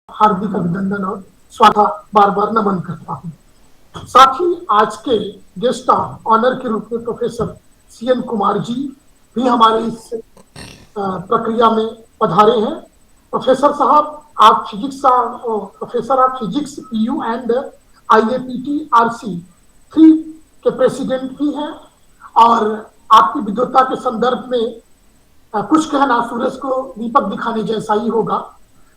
हार्दिक अभिनंदन और स्वागत बार बार नमन करता हूँ। साथ ही आज के गेस्ट ऑनर के रूप में प्रोफेसर सीएन कुमार जी भी हमारे इस प्रक्रिया में पधारे हैं। प्रोफेसर साहब, आप professor of physics PU and IAPT RC 3 के प्रेसिडेंट भी हैं और आपकी विद्वता के संदर्भ में कुछ कहना सूरज को दीपक दिखाने जैसा ही होगा।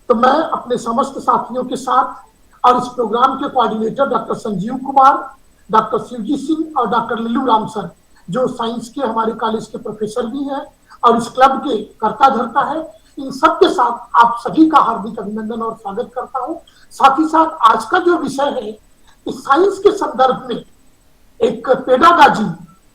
तो मैं अपने समस्त साथियों के साथ और इस प्रोग्राम के coordinator doctor Sanjeev Kumar, doctor Shivji Singh और डॉक्टर लिल्लू राम सर, जो साइंस के हमारे कॉलेज के प्रोफेसर भी हैं और इस क्लब के कर्ता धर्ता है, इन सबके साथ आप सभी का हार्दिक अभिनंदन और स्वागत करता हूं। साथ ही साथ आज का जो विषय है, इस साइंस के संदर्भ में एक पेडागाजी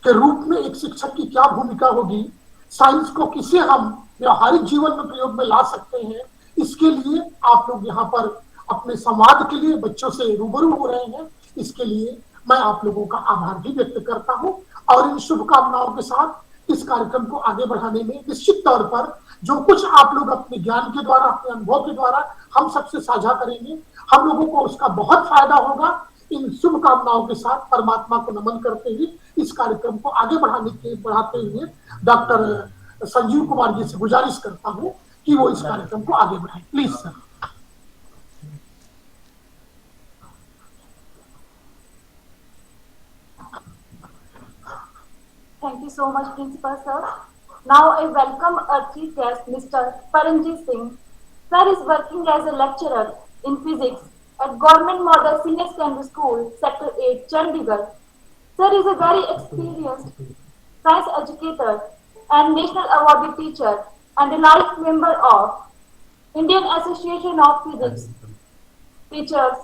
के रूप में एक शिक्षक की क्या भूमिका होगी, साइंस को किसे हम व्यवहारिक जीवन में प्रयोग में ला सकते हैं, इसके लिए आप लोग यहाँ पर अपने संवाद के लिए बच्चों से रूबरू हो रहे हैं। इसके लिए मैं आप लोगों का आभार भी व्यक्त करता हूँ और इन शुभकामनाओं के साथ इस कार्यक्रम को आगे बढ़ाने में निश्चित तौर पर जो कुछ आप लोग अपने ज्ञान के द्वारा, अपने अनुभव के द्वारा हम सबसे साझा करेंगे, हम लोगों को उसका बहुत फायदा होगा। इन शुभकामनाओं के साथ परमात्मा को नमन करते हुए इस कार्यक्रम को आगे बढ़ाते हुए डॉक्टर संजीव कुमार जी से गुजारिश करता हूँ कि वो इस कार्यक्रम को आगे बढ़ाएं। Please sir. Thank you so much, Principal Sir. Now I welcome our chief guest, Mr. Paranjit Singh. Sir is working as a lecturer in physics at Government Model Senior Secondary School, Sector 8, Chandigarh. Sir is a very experienced science educator and national awarded teacher and a life member of Indian Association of Physics Teachers.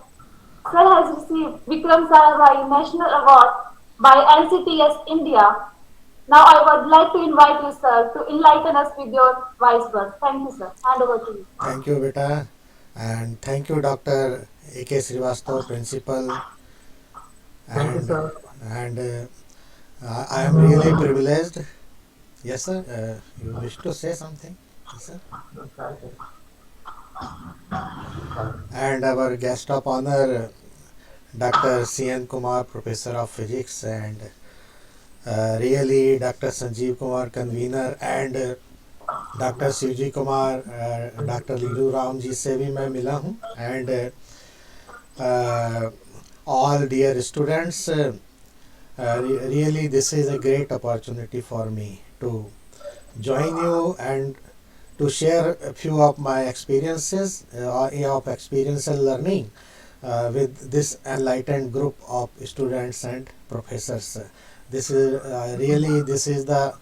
Sir has received Vikram Sarabhai National Award by NCTS India. Now I would like to invite you, sir, to enlighten us with your wise words. Thank you, sir. Hand over to you. Thank you, beta, and thank you, Dr. A.K. Srivastav, principal. Thank you, sir. And I am really privileged. Yes, sir. You wish to say something? Yes, sir. And our guest of honor, Dr. C.N. Kumar, Professor of Physics, and really Dr. Sanjeev Kumar, convener, and doctor Shivji Kumar, doctor Leelu Ram ji से भी मैं मिला हूँ, and all dear students, really this is a great opportunity for me to join you and to share a few of my experiences of experiential learning with this enlightened group of students and professors. This is the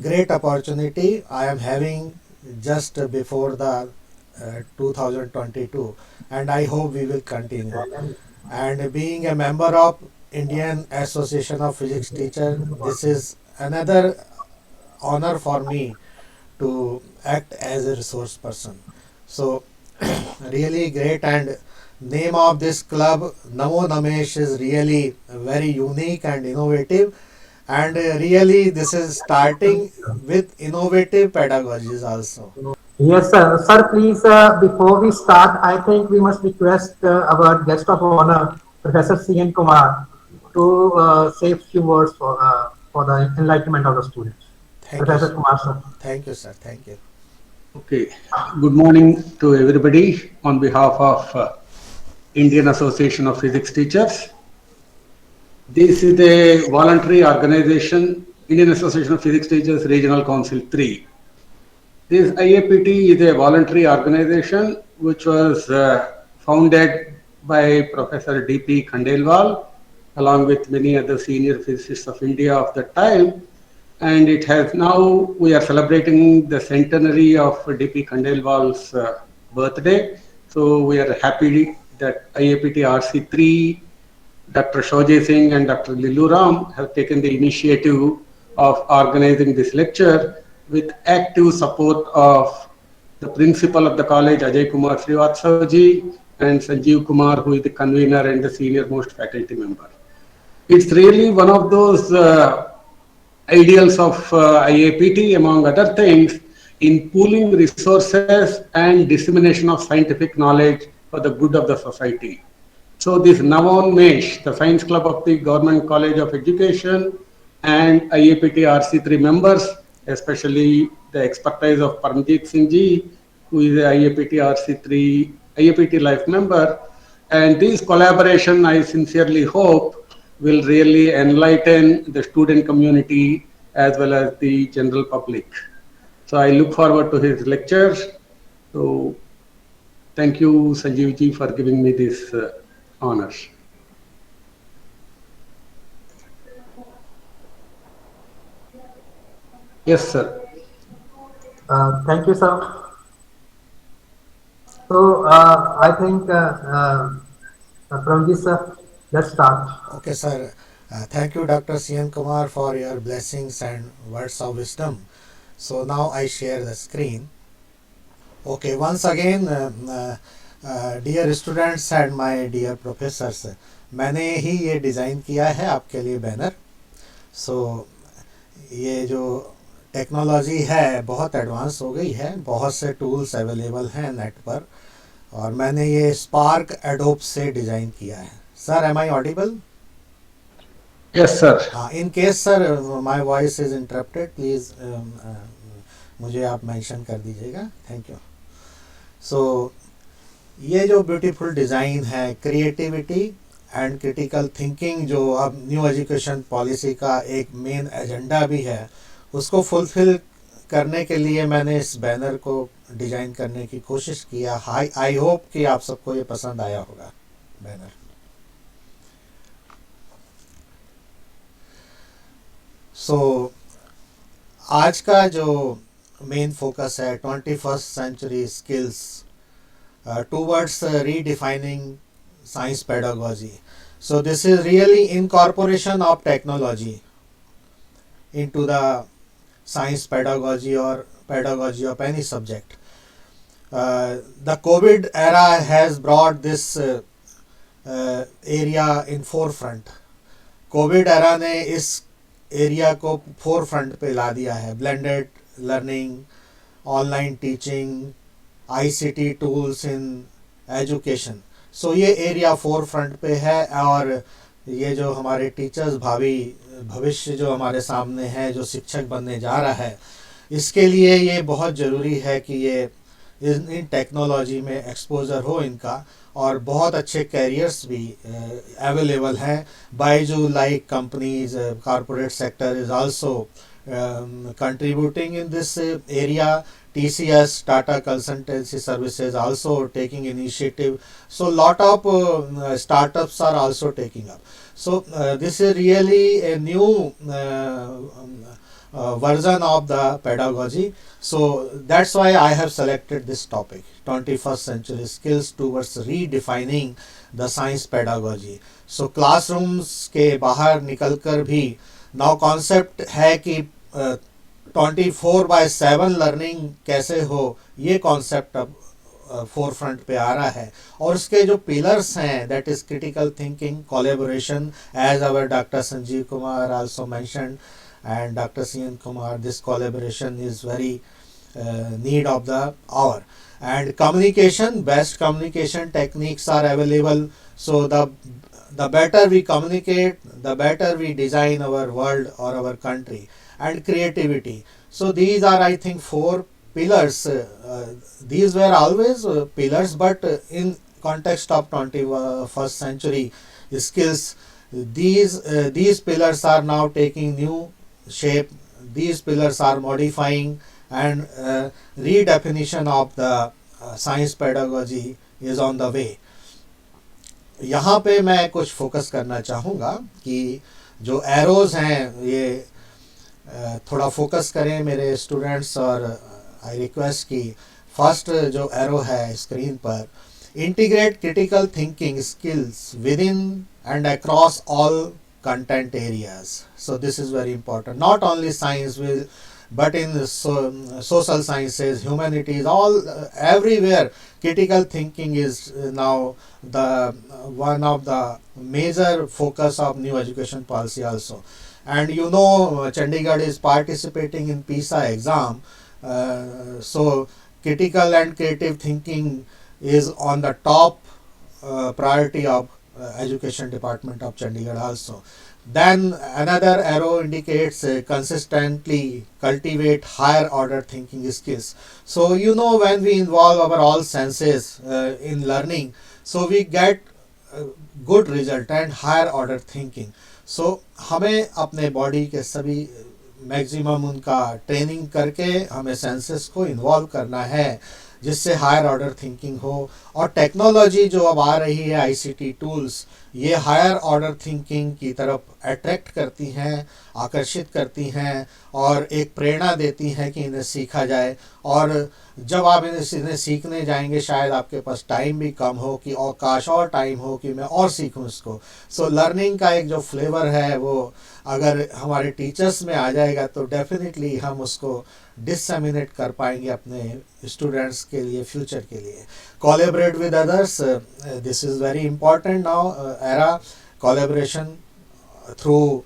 great opportunity I am having just before the 2022, and I hope we will continue. And being a member of Indian Association of Physics Teachers, this is another honor for me to act as a resource person. So really great, and name of this club Namo Namesh is really very unique and innovative, and really this is starting with innovative pedagogies also. Yes, sir. Sir, please, before we start, I think we must request our guest of honor, Professor C.N. Kumar, to say a few words for the enlightenment of the students. Professor Kumar, sir. Thank you, sir. Thank you. Okay. Good morning to everybody on behalf of Indian Association of Physics Teachers. This is a voluntary organization, Indian Association of Physics Teachers Regional Council 3. This IAPT is a voluntary organization which was founded by Professor D.P. Khandelwal along with many other senior physicists of India of that time. And it has now, we are celebrating the centenary of D.P. Khandelwal's birthday. So we are happy that IAPT RC3, Dr. Shojay Singh and Dr. Lilu Ram have taken the initiative of organizing this lecture with active support of the principal of the college, Ajay Kumar Srivatsavji, and Sanjeev Kumar, who is the convener and the senior most faculty member. It's really one of those ideals of IAPT, among other things, in pooling resources and dissemination of scientific knowledge for the good of the society. So this Navon Mesh, the Science Club of the Government College of Education, and IAPT RC3 members, especially the expertise of Paramjit Singh ji, who is a IAPT RC3 IAPT Life member. And this collaboration, I sincerely hope, will really enlighten the student community as well as the general public. So I look forward to his lectures. So thank you, Sanjeev ji, for giving me this honors. Yes, sir. Thank you, sir. So I think from this, let's start. Okay, sir. Thank you, Dr. CN Kumar, for your blessings and words of wisdom. So now I share the screen. Okay, once again, dear students and my dear professors, मैंने ही ये design किया है आपके लिए banner. सो ये जो technology है बहुत एडवांस हो गई है, बहुत से टूल्स अवेलेबल हैं नेट पर, और मैंने ये स्पार्क एडोब से डिज़ाइन किया है. Sir, am I audible? Yes, sir. हाँ, in case sir my voice is interrupted, please मुझे आप मेंशन कर दीजिएगा. Thank you. सो ये जो ब्यूटीफुल डिज़ाइन है, क्रिएटिविटी एंड क्रिटिकल थिंकिंग, जो अब न्यू एजुकेशन पॉलिसी का एक मेन एजेंडा भी है, उसको फुलफिल करने के लिए मैंने इस बैनर को डिज़ाइन करने की कोशिश किया. आई होप कि आप सबको ये पसंद आया होगा बैनर. सो आज का जो मेन फोकस है 21st century skills towards redefining science pedagogy. So this is really incorporation of technology into the science pedagogy or pedagogy of any subject. The COVID era has brought this area in forefront. COVID era ने इस area को forefront पे ला दिया है. Blended learning, online teaching, ICT tools in education. So ये area forefront पे है, और ये जो हमारे टीचर्स भविष्य जो हमारे सामने है, जो शिक्षक बनने जा रहा है, इसके लिए ये बहुत ज़रूरी है कि ये इन टेक्नोलॉजी में एक्सपोजर हो इनका, और बहुत अच्छे कैरियर्स भी अवेलेबल हैं. Byju like companies, corporate sector is also contributing in this area. TCS, Tata Consultancy Services, also taking initiative. So lot of startups are also taking up. So this is really a new version of the pedagogy. So that's why I have selected this topic, 21st century skills towards redefining the science pedagogy. So classrooms के बाहर निकलकर भी now concept है कि 24/7 learning कैसे हो, ये concept अब फोरफ्रंट पे आ रहा है. और उसके जो पिलर्स हैं, that is critical thinking, collaboration, as our doctor Sanjeev Kumar also mentioned and Dr. CN Kumar, this collaboration is very need of the hour. And communication, best communication techniques are available. So the better we communicate, the better we design our world or our country. And creativity. So these are, I think, 4 pillars. These were always pillars, but in context of 21st century skills, these pillars are now taking new shape. These pillars are modifying, and redefinition of the science pedagogy is on the way. यहाँ पे मैं कुछ focus करना चाहूँगा कि जो arrows हैं ये थोड़ा फोकस करें मेरे स्टूडेंट्स. और आई रिक्वेस्ट कि फर्स्ट जो एरो है स्क्रीन पर, integrate critical thinking skills with in and across all content areas. So this is very important. Not only science but in social sciences, humanities, all everywhere critical thinking is now the one of the major focus of new education policy also. And you know, Chandigarh is participating in PISA exam. So critical and creative thinking is on the top priority of education department of Chandigarh also. Then another arrow indicates consistently cultivate higher order thinking skills. So you know, when we involve our all senses in learning, so we get good result and higher order thinking. So हमें अपने body के सभी maximum उनका training करके हमें senses को involve करना है, जिससे हायर ऑर्डर थिंकिंग हो. और टेक्नोलॉजी जो अब आ रही है, आईसीटी टूल्स, ये हायर ऑर्डर थिंकिंग की तरफ अट्रैक्ट करती हैं, आकर्षित करती हैं और एक प्रेरणा देती हैं कि इन्हें सीखा जाए. और जब आप इन्हें सीखने जाएंगे, शायद आपके पास टाइम भी कम हो कि और काश और टाइम हो कि मैं और सीखूं इसको. सो लर्निंग का एक जो फ्लेवर है वो अगर हमारे टीचर्स में आ जाएगा तो डेफिनेटली हम उसको डिसमिनेट कर पाएंगे अपने स्टूडेंट्स के लिए, फ्यूचर के लिए. Collaborate with others, this is very important now era. Collaboration through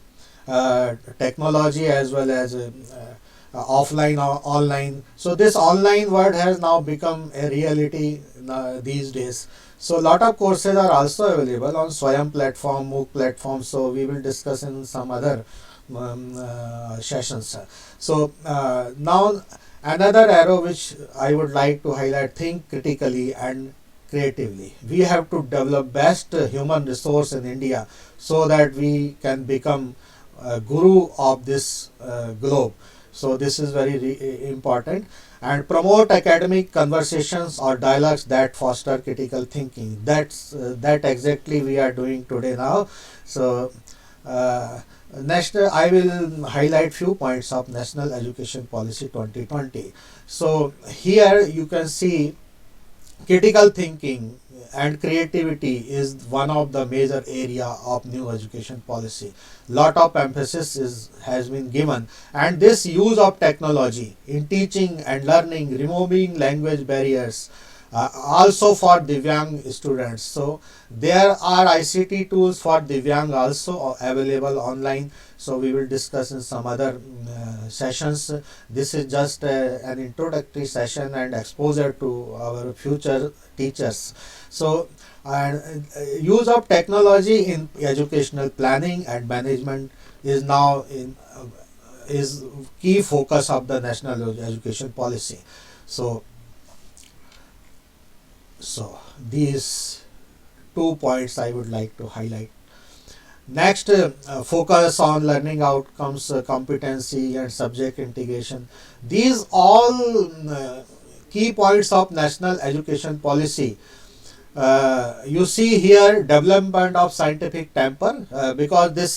technology as well as offline or online. So this online world has now become a reality these days. So a lot of courses are also available on Swayam platform, MOOC platform. So we will discuss in some other sessions. So now another arrow which I would like to highlight: think critically and creatively. We have to develop best human resource in India so that we can become guru of this globe. So this is very important. And promote academic conversations or dialogues that foster critical thinking. That exactly we are doing today now. So next I will highlight few points of National Education Policy 2020. So here you can see critical thinking and creativity is one of the major area of new education policy. Lot of emphasis has been given, and this use of technology in teaching and learning, removing language barriers, also for Divyang students. So there are ICT tools for Divyang also available online. So we will discuss in some other sessions. This is just an introductory session and exposure to our future teachers. So use of technology in educational planning and management is now is key focus of the National Education Policy. So these 2 points I would like to highlight. Next, focus on learning outcomes, competency and subject integration. These all key points of National Education Policy. You see here development of scientific temper, because this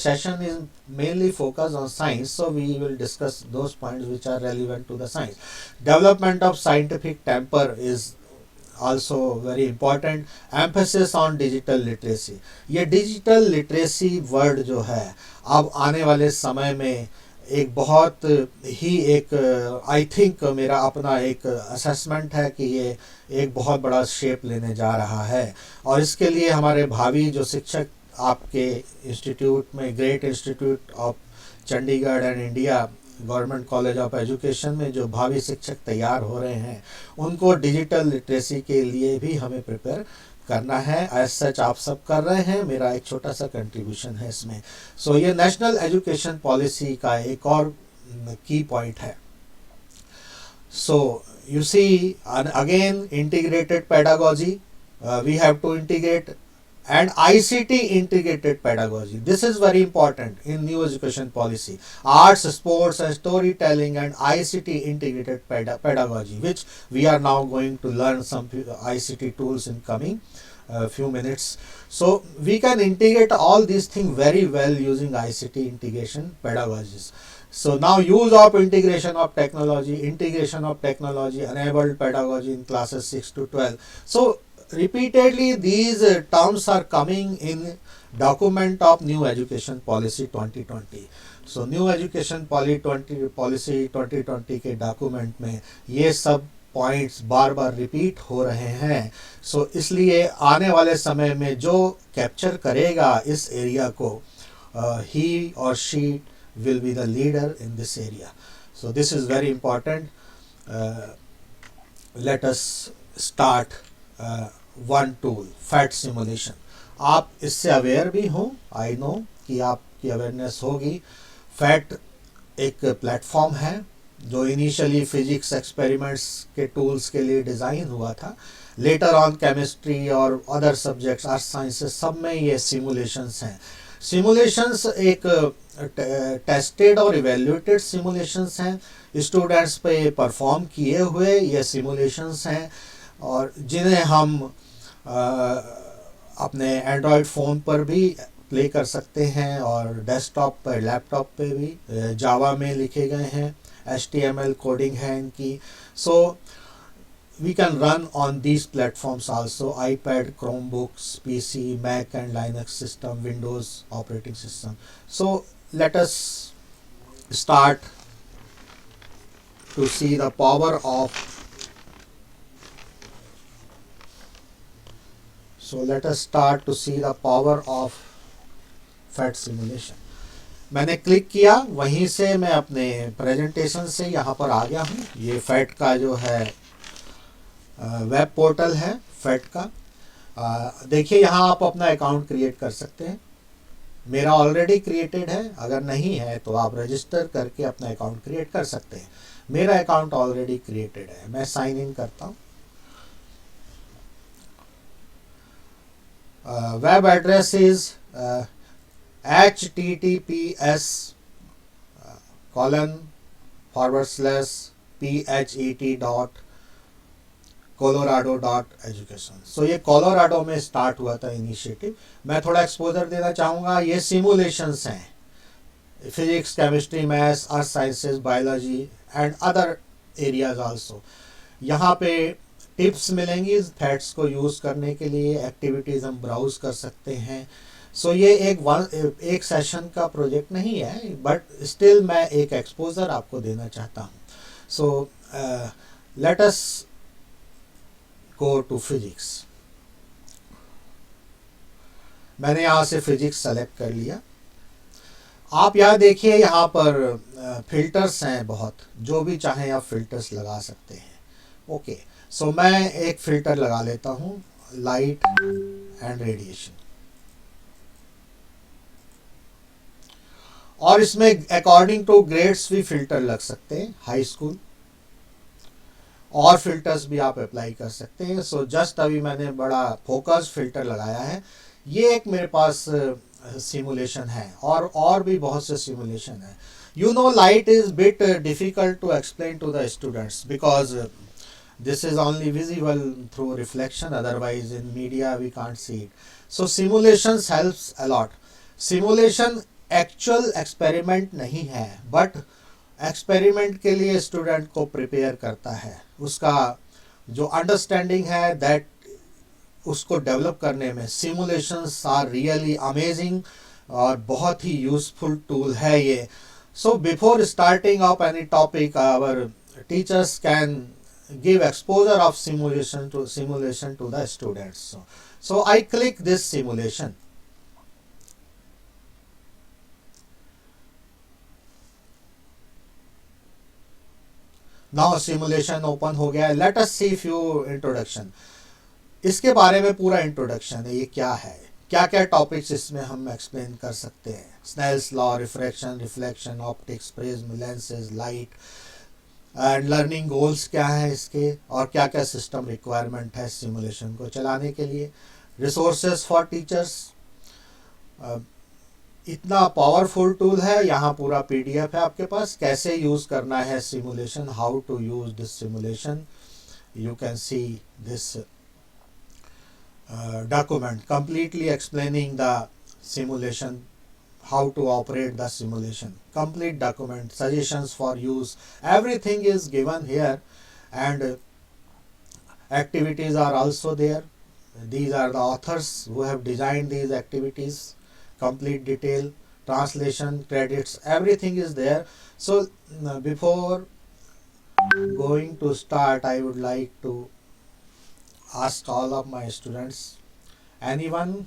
session is mainly focused on science, so we will discuss those points which are relevant to the science. Development of scientific temper is also very important. Emphasis on digital literacy. ये digital literacy word जो है अब आने वाले समय में एक बहुत ही एक आई थिंक मेरा अपना एक असेसमेंट है कि ये एक बहुत बड़ा शेप लेने जा रहा है. और इसके लिए हमारे भावी जो शिक्षक आपके इंस्टीट्यूट में, great institute of Chandigarh and India government college of education में जो भावी शिक्षक तैयार हो रहे हैं, उनको डिजिटल लिटरेसी के लिए भी हमें प्रिपेयर करना है. एज सच आप सब कर रहे हैं, मेरा एक छोटा सा कंट्रीब्यूशन है इसमें. सो ये नेशनल एजुकेशन पॉलिसी का एक और की पॉइंट है. सो you see again integrated pedagogy, we have to integrate, and ICT integrated pedagogy. This is very important in new education policy. Arts, sports and storytelling and ICT integrated pedagogy, which we are now going to learn some ICT tools in coming few minutes. So we can integrate all these things very well using ICT integration pedagogies. So now use of integration of technology enabled pedagogy in classes 6 to 12. So repeatedly these terms are coming in document of new education policy 2020. So new education policy 2020 के document में ये सब points बार बार repeat हो रहे हैं. सो इसलिए आने वाले समय में जो कैप्चर करेगा इस एरिया को, ही और she will be the leader in this area. So this is very important. Let us start one tool, fat simulation. आप इससे अवेयर भी हो, आई नो कि आपकी अवेयरनेस होगी. फैट एक प्लेटफॉर्म है जो इनिशियली फिजिक्स एक्सपेरिमेंट्स के टूल्स के लिए डिज़ाइन हुआ था. लेटर ऑन केमिस्ट्री और अदर सब्जेक्ट्स, आर्ट साइंसेस, सब में ये सिमुलेशंस हैं. सिमुलेशंस एक टेस्टेड और इवेल्यूएटेड सिमुलेशंस हैं. स्टूडेंट्स पे परफॉर्म किए हुए ये सिमुलेशंस हैं और जिन्हें हम अपने एंड्रॉयड फ़ोन पर भी प्ले कर सकते हैं और डेस्कटॉप पर, लैपटॉप पे भी. जावा में लिखे गए हैं, HTML कोडिंग है इनकी. सो we can run on these platforms also: iPad, Chromebooks, PC, Mac and Linux system, Windows operating system. So let us start to see the power of fat simulation. मैंने click किया, वहीं से मैं अपने presentation से यहाँ पर आ गया हूँ. ये फैट का जो है वेब पोर्टल है फैट का. देखिए यहाँ आप अपना अकाउंट क्रिएट कर सकते हैं. मेरा ऑलरेडी क्रिएटेड है, अगर नहीं है तो आप रजिस्टर करके अपना अकाउंट क्रिएट कर सकते हैं. मेरा अकाउंट ऑलरेडी क्रिएटेड है, मैं साइन इन करता हूँ. Web address is https://phet.colorado.education. सो ये कोलोराडो में स्टार्ट हुआ था इनिशिएटिव. मैं थोड़ा एक्सपोजर देना चाहूँगा. ये सिमुलेशंस हैं, physics, chemistry, maths, earth sciences, biology and other areas also. यहाँ पे टिप्स मिलेंगी फैट्स को यूज़ करने के लिए. एक्टिविटीज़ हम ब्राउज कर सकते हैं. सो ये एक सेशन का प्रोजेक्ट नहीं है, बट स्टिल मैं एक एक्सपोजर आपको देना चाहता हूँ. So let us go to physics. मैंने यहाँ से फिजिक्स सेलेक्ट कर लिया. आप यहाँ देखिए, यहाँ पर फिल्टर्स हैं बहुत, जो भी चाहें आप फिल्टर्स लगा सकते हैं. ओके, सो मैं एक फ़िल्टर लगा लेता हूँ, लाइट एंड रेडिएशन. और इसमें अकॉर्डिंग टू ग्रेड्स भी फ़िल्टर लग सकते हैं, हाई स्कूल, और फिल्टर्स भी आप अप्लाई कर सकते हैं. सो जस्ट अभी मैंने बड़ा फोकस फ़िल्टर लगाया है. ये एक मेरे पास सिमुलेशन है और भी बहुत से सिमुलेशन है. You know, light is bit difficult to explain to the students because this is only visible through reflection, otherwise in media we can't see it. So simulations helps a lot. Simulation actual experiment नहीं है, but experiment के लिए student को prepare करता है. उसका जो understanding है that उसको develop करने में simulations are really amazing और बहुत ही useful tool है ये. So before starting up any topic, our teachers can give exposure of simulation to the students. So I click this simulation. Now simulation open हो गया है. Let us see few introduction. इसके बारे में पूरा introduction है. ये क्या है, क्या क्या टॉपिक्स इसमें हम एक्सप्लेन कर सकते हैं. Snell's law, refraction, reflection, optics, prism, lenses, light and learning goals क्या है इसके, और क्या क्या सिस्टम रिक्वायरमेंट है सिमुलेशन को चलाने के लिए. रिसोर्सेज फॉर टीचर्स, इतना पावरफुल टूल है. यहाँ पूरा PDF है आपके पास, कैसे यूज़ करना है simulation, how to use this simulation. You can see this document completely explaining the simulation, how to operate the simulation. Complete document, suggestions for use, everything is given here, and activities are also there. These are the authors who have designed these activities. Complete detail, translation, credits, everything is there. So before going to start, I would like to ask all of my students, anyone,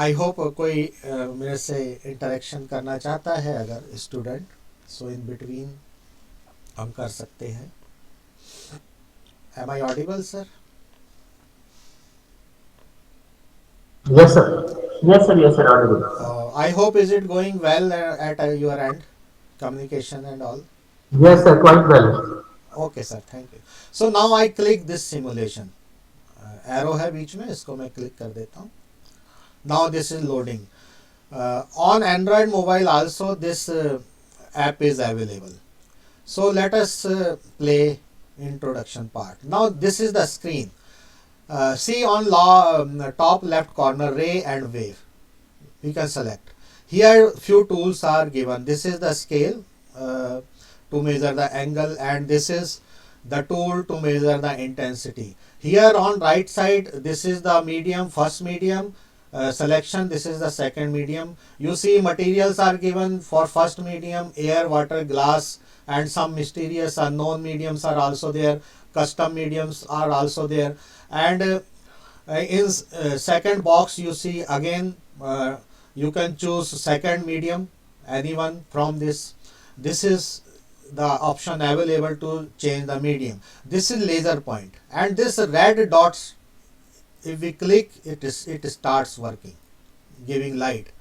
I hope कोई मेरे से interaction करना चाहता है. अगर student So in between हम कर सकते हैं. Am I audible, sir? Yes, sir. Yes, sir. Yes, sir. Audible. I hope is it going well at your end, communication and all. Yes, sir. Quite well. Okay sir, thank you. So now I click this simulation. Arrow है बीच में, इसको मैं click कर देता हूँ. Now this is loading. On Android mobile also this app is available. So let us play introduction part. Now this is the screen. See on top left corner, ray and wave. We can select. Here few tools are given. This is the scale to measure the angle, and this is the tool to measure the intensity. Here on right side, this is the medium, first medium selection. This is the second medium. You see materials are given for first medium, air, water, glass, and some mysterious unknown mediums are also there. Custom mediums are also there. And in second box you see again you can choose second medium, anyone from this. This is the option available to change the medium. This is laser point, and this red dots, if we click it starts working, giving light.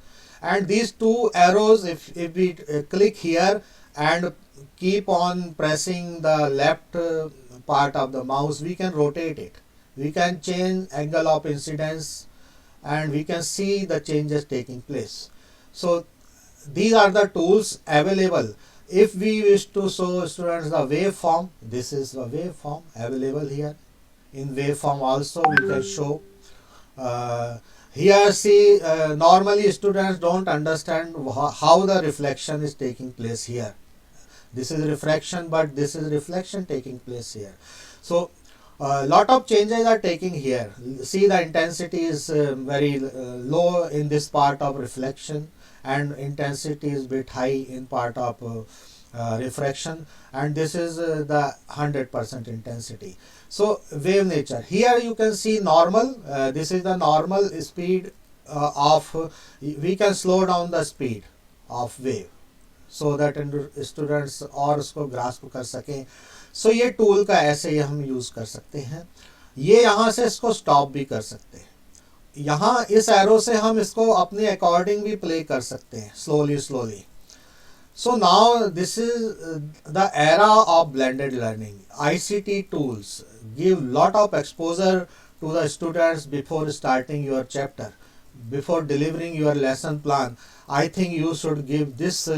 And these two arrows, if we click here and keep on pressing the left part of the mouse, we can rotate it, we can change angle of incidence, and we can see the changes taking place. So these are the tools available. If we wish to show students the waveform, this is the waveform available here. In waveform also we can show. Here see, normally students don't understand how the reflection is taking place here. This is refraction, but this is reflection taking place here. So lot of changes are taking here. See, the intensity is very low in this part of reflection, and intensity is bit high in part of refraction, and this is the 100% intensity. So wave nature, here you can see normal. This is the normal speed of we can slow down the speed of wave so that students और उसको grasp कर सकें. So ये tool का ऐसे ही हम use कर सकते हैं. ये यहाँ से इसको स्टॉप भी कर सकते हैं. यहाँ इस एरो से हम इसको अपने अकॉर्डिंग भी प्ले कर सकते हैं, slowly. So now this is the era of blended learning. ICT tools give lot of exposure to the students before starting your chapter, before delivering your lesson plan. I think you should give this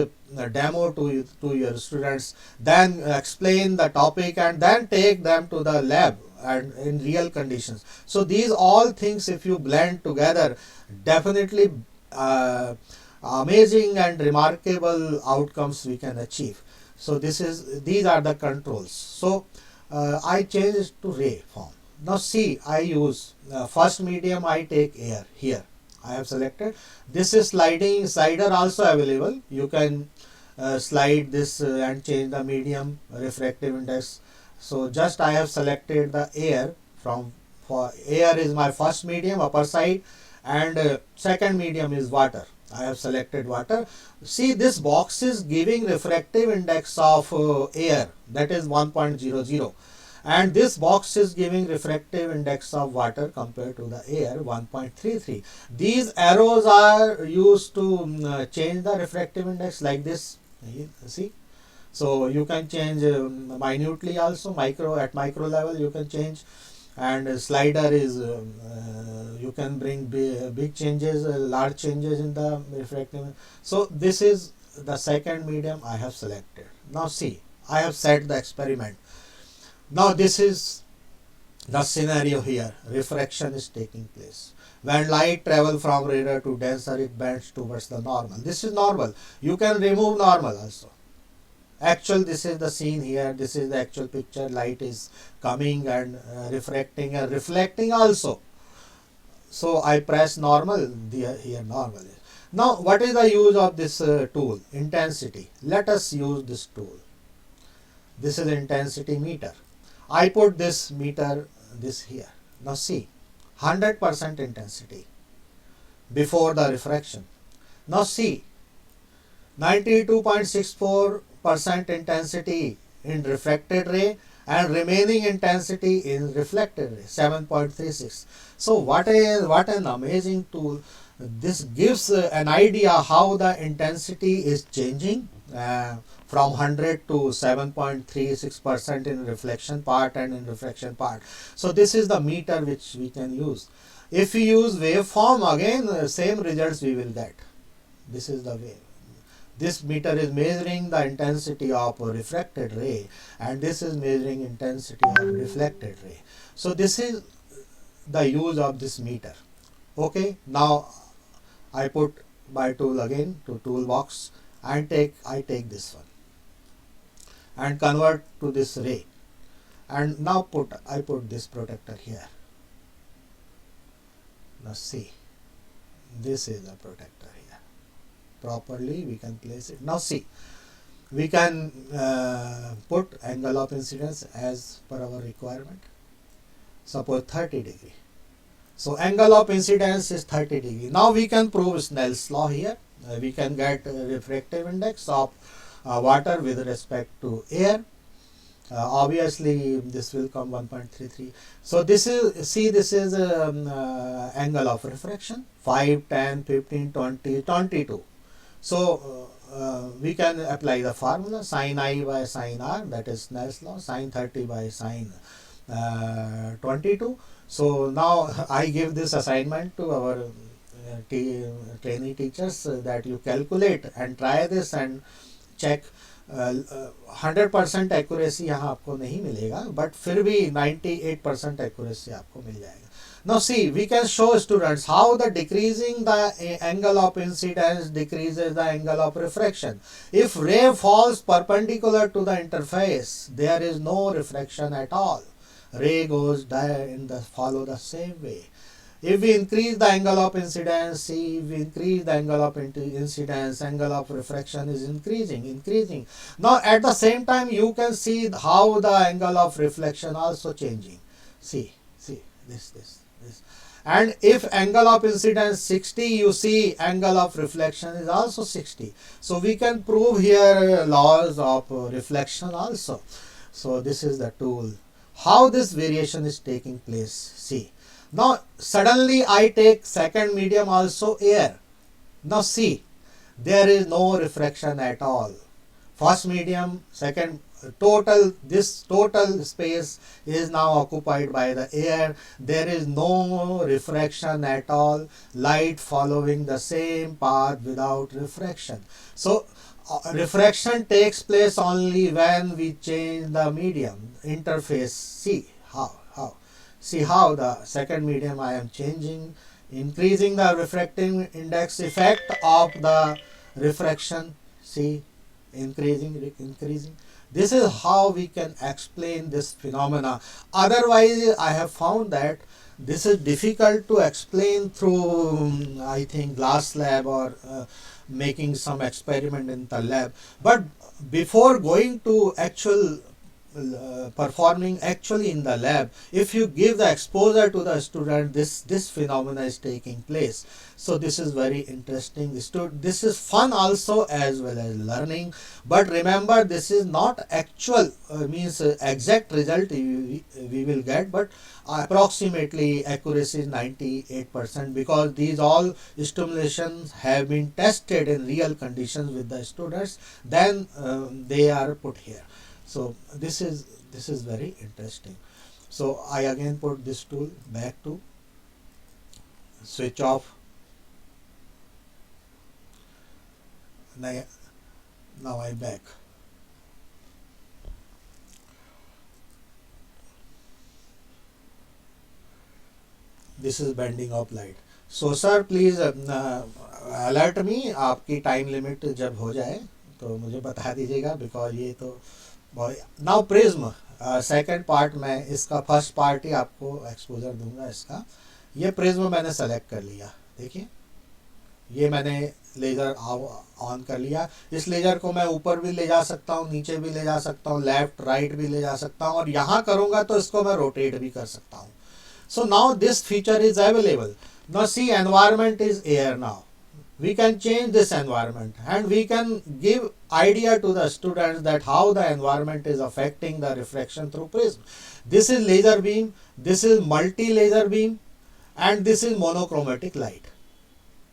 demo to your students, then explain the topic, and then take them to the lab and in real conditions. So these all things, if you blend together, definitely amazing and remarkable outcomes we can achieve. So these are the controls. So I change to ray form. Now see, I use first medium, I take air here. I have selected. This is sliding slider also available. You can slide this and change the medium, refractive index. So just I have selected the air for air is my first medium, upper side, and second medium is water. I have selected water. See, this box is giving refractive index of air, that is 1.00, and this box is giving refractive index of water compared to the air, 1.33. These arrows are used to change the refractive index like this. See, so you can change minutely also, at micro level you can change. And slider is you can bring big changes, large changes in the refractive. So this is the second medium I have selected. Now see, I have set the experiment. Now this is the scenario here. Refraction is taking place. When light travel from rarer to denser, it bends towards the normal. This is normal. You can remove normal also. Actual, this is the scene here. This is the actual picture. Light is coming and refracting and reflecting also. So I press normal. Here normal is. Now what is the use of this tool? Intensity. Let us use this tool. This is intensity meter. I put this meter this here. Now see, 100% intensity before the refraction. Now see, 92.64% percent intensity in refracted ray and remaining intensity in reflected ray 7.36. So what an amazing tool. This gives an idea how the intensity is changing from 100 to 7.36% in reflection part and in refraction part. So this is the meter which we can use. If we use waveform, again same results we will get. This is the way. This meter is measuring the intensity of a refracted ray and this is measuring intensity of reflected ray. So this is the use of this meter. Okay, now I put my tool again to toolbox and I take this one and convert to this ray, and now I put this protector here. Now see, this is a protector here. Properly we can place it. Now see, we can put angle of incidence as per our requirement. Suppose 30 degree. So angle of incidence is 30 degree. Now we can prove Snell's law here. We can get refractive index of water with respect to air. Obviously this will come 1.33. So this is, see, this is angle of refraction 5, 10, 15, 20, 22. So we can apply the formula sin I by sin R, that is Snell's law, sin 30 by sin 22. So now I give this assignment to our trainee teachers that you calculate and try this and check. 100% accuracy यहाँ आपको नहीं मिलेगा, but फिर भी 98% accuracy आपको मिल जाएगा. Now see, we can show students how the decreasing the angle of incidence decreases the angle of refraction. If ray falls perpendicular to the interface, there is no refraction at all. Ray goes follow the same way. If we increase the angle of incidence, see, if we increase the angle of incidence, angle of refraction is increasing. Now at the same time you can see how the angle of reflection also changing. See, this. And if angle of incidence 60, you see angle of reflection is also 60. So we can prove here laws of reflection also. So this is the tool. How this variation is taking place, see. Now suddenly I take second medium also air. Now see, there is no refraction at all. First medium, second, this total space is now occupied by the air. There is no refraction at all. Light following the same path without refraction. So refraction takes place only when we change the medium interface. See how. See how the second medium I am changing, increasing the refracting index effect of the refraction. See, increasing. This is how we can explain this phenomena. Otherwise, I have found that this is difficult to explain through, I think, glass lab or making some experiment in the lab. But before going to actual performing actually in the lab, if you give the exposure to the student, this phenomena is taking place. So this is very interesting. This is fun also as well as learning. But remember, this is not actual means exact result we will get, but approximately accuracy is 98%, because these all stimulations have been tested in real conditions with the students. Then they are put here. So this is very interesting. So I again put this tool back to switch off. Now I back. This is bending of light. So sir, please alert me. आपकी time limit जब हो जाए तो मुझे बता दीजिएगा, because ये तो नाउ प्रिज्म सेकंड पार्ट में इसका फर्स्ट पार्ट ही आपको एक्सपोजर दूंगा इसका. ये प्रिज्म मैंने सेलेक्ट कर लिया. देखिए ये मैंने लेज़र ऑन कर लिया. इस लेज़र को मैं ऊपर भी ले जा सकता हूँ, नीचे भी ले जा सकता हूँ, लेफ्ट राइट भी ले जा सकता हूँ, और यहाँ करूँगा तो इसको मैं रोटेट भी कर सकता हूँ. So now this feature is available. Now see, environment is air. Now we can change this environment, and we can give idea to the students that how the environment is affecting the refraction through prism. This is laser beam, this is multi laser beam, and this is monochromatic light.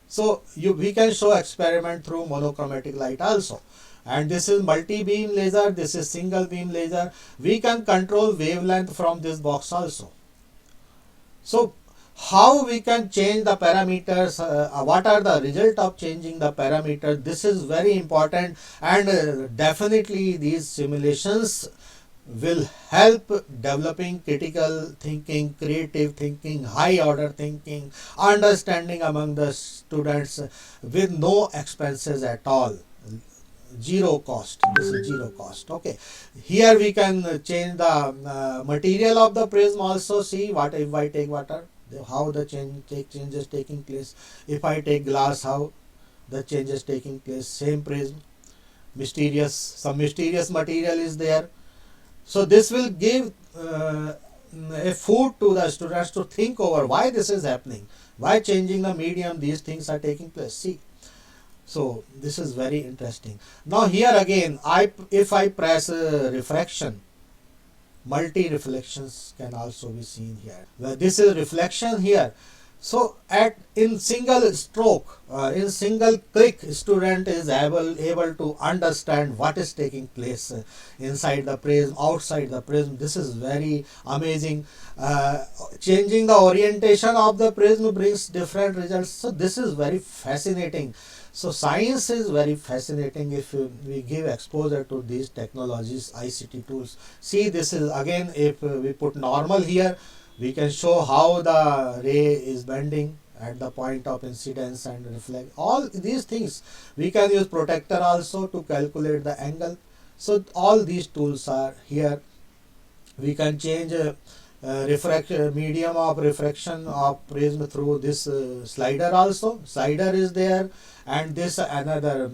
So we can show experiment through monochromatic light also. And this is multi-beam laser, this is single beam laser. We can control wavelength from this box also. So how we can change the parameters, what are the result of changing the parameter, this is very important, and definitely these simulations will help developing critical thinking, creative thinking, high order thinking, understanding among the students with no expenses at all. Zero cost. This is zero cost. Okay, here we can change the material of the prism also. See what if I take water, how the changes taking place. If I take glass, how the changes taking place. Same prism, some mysterious material is there. So this will give a food to the students to think over why this is happening, why changing the medium these things are taking place. See, so this is very interesting. Now here again, if I press refraction, multi reflections can also be seen here. Well, this is reflection here. So in single stroke, in single click, student is able to understand what is taking place inside the prism, outside the prism. This is very amazing. Changing the orientation of the prism brings different results. So this is very fascinating. So science is very fascinating if we give exposure to these technologies, ICT tools. See, this is again, if we put normal here, we can show how the ray is bending at the point of incidence and reflect. All these things. We can use protector also to calculate the angle. So all these tools are here. We can change medium of refraction of prism through this slider also. Slider is there, and this another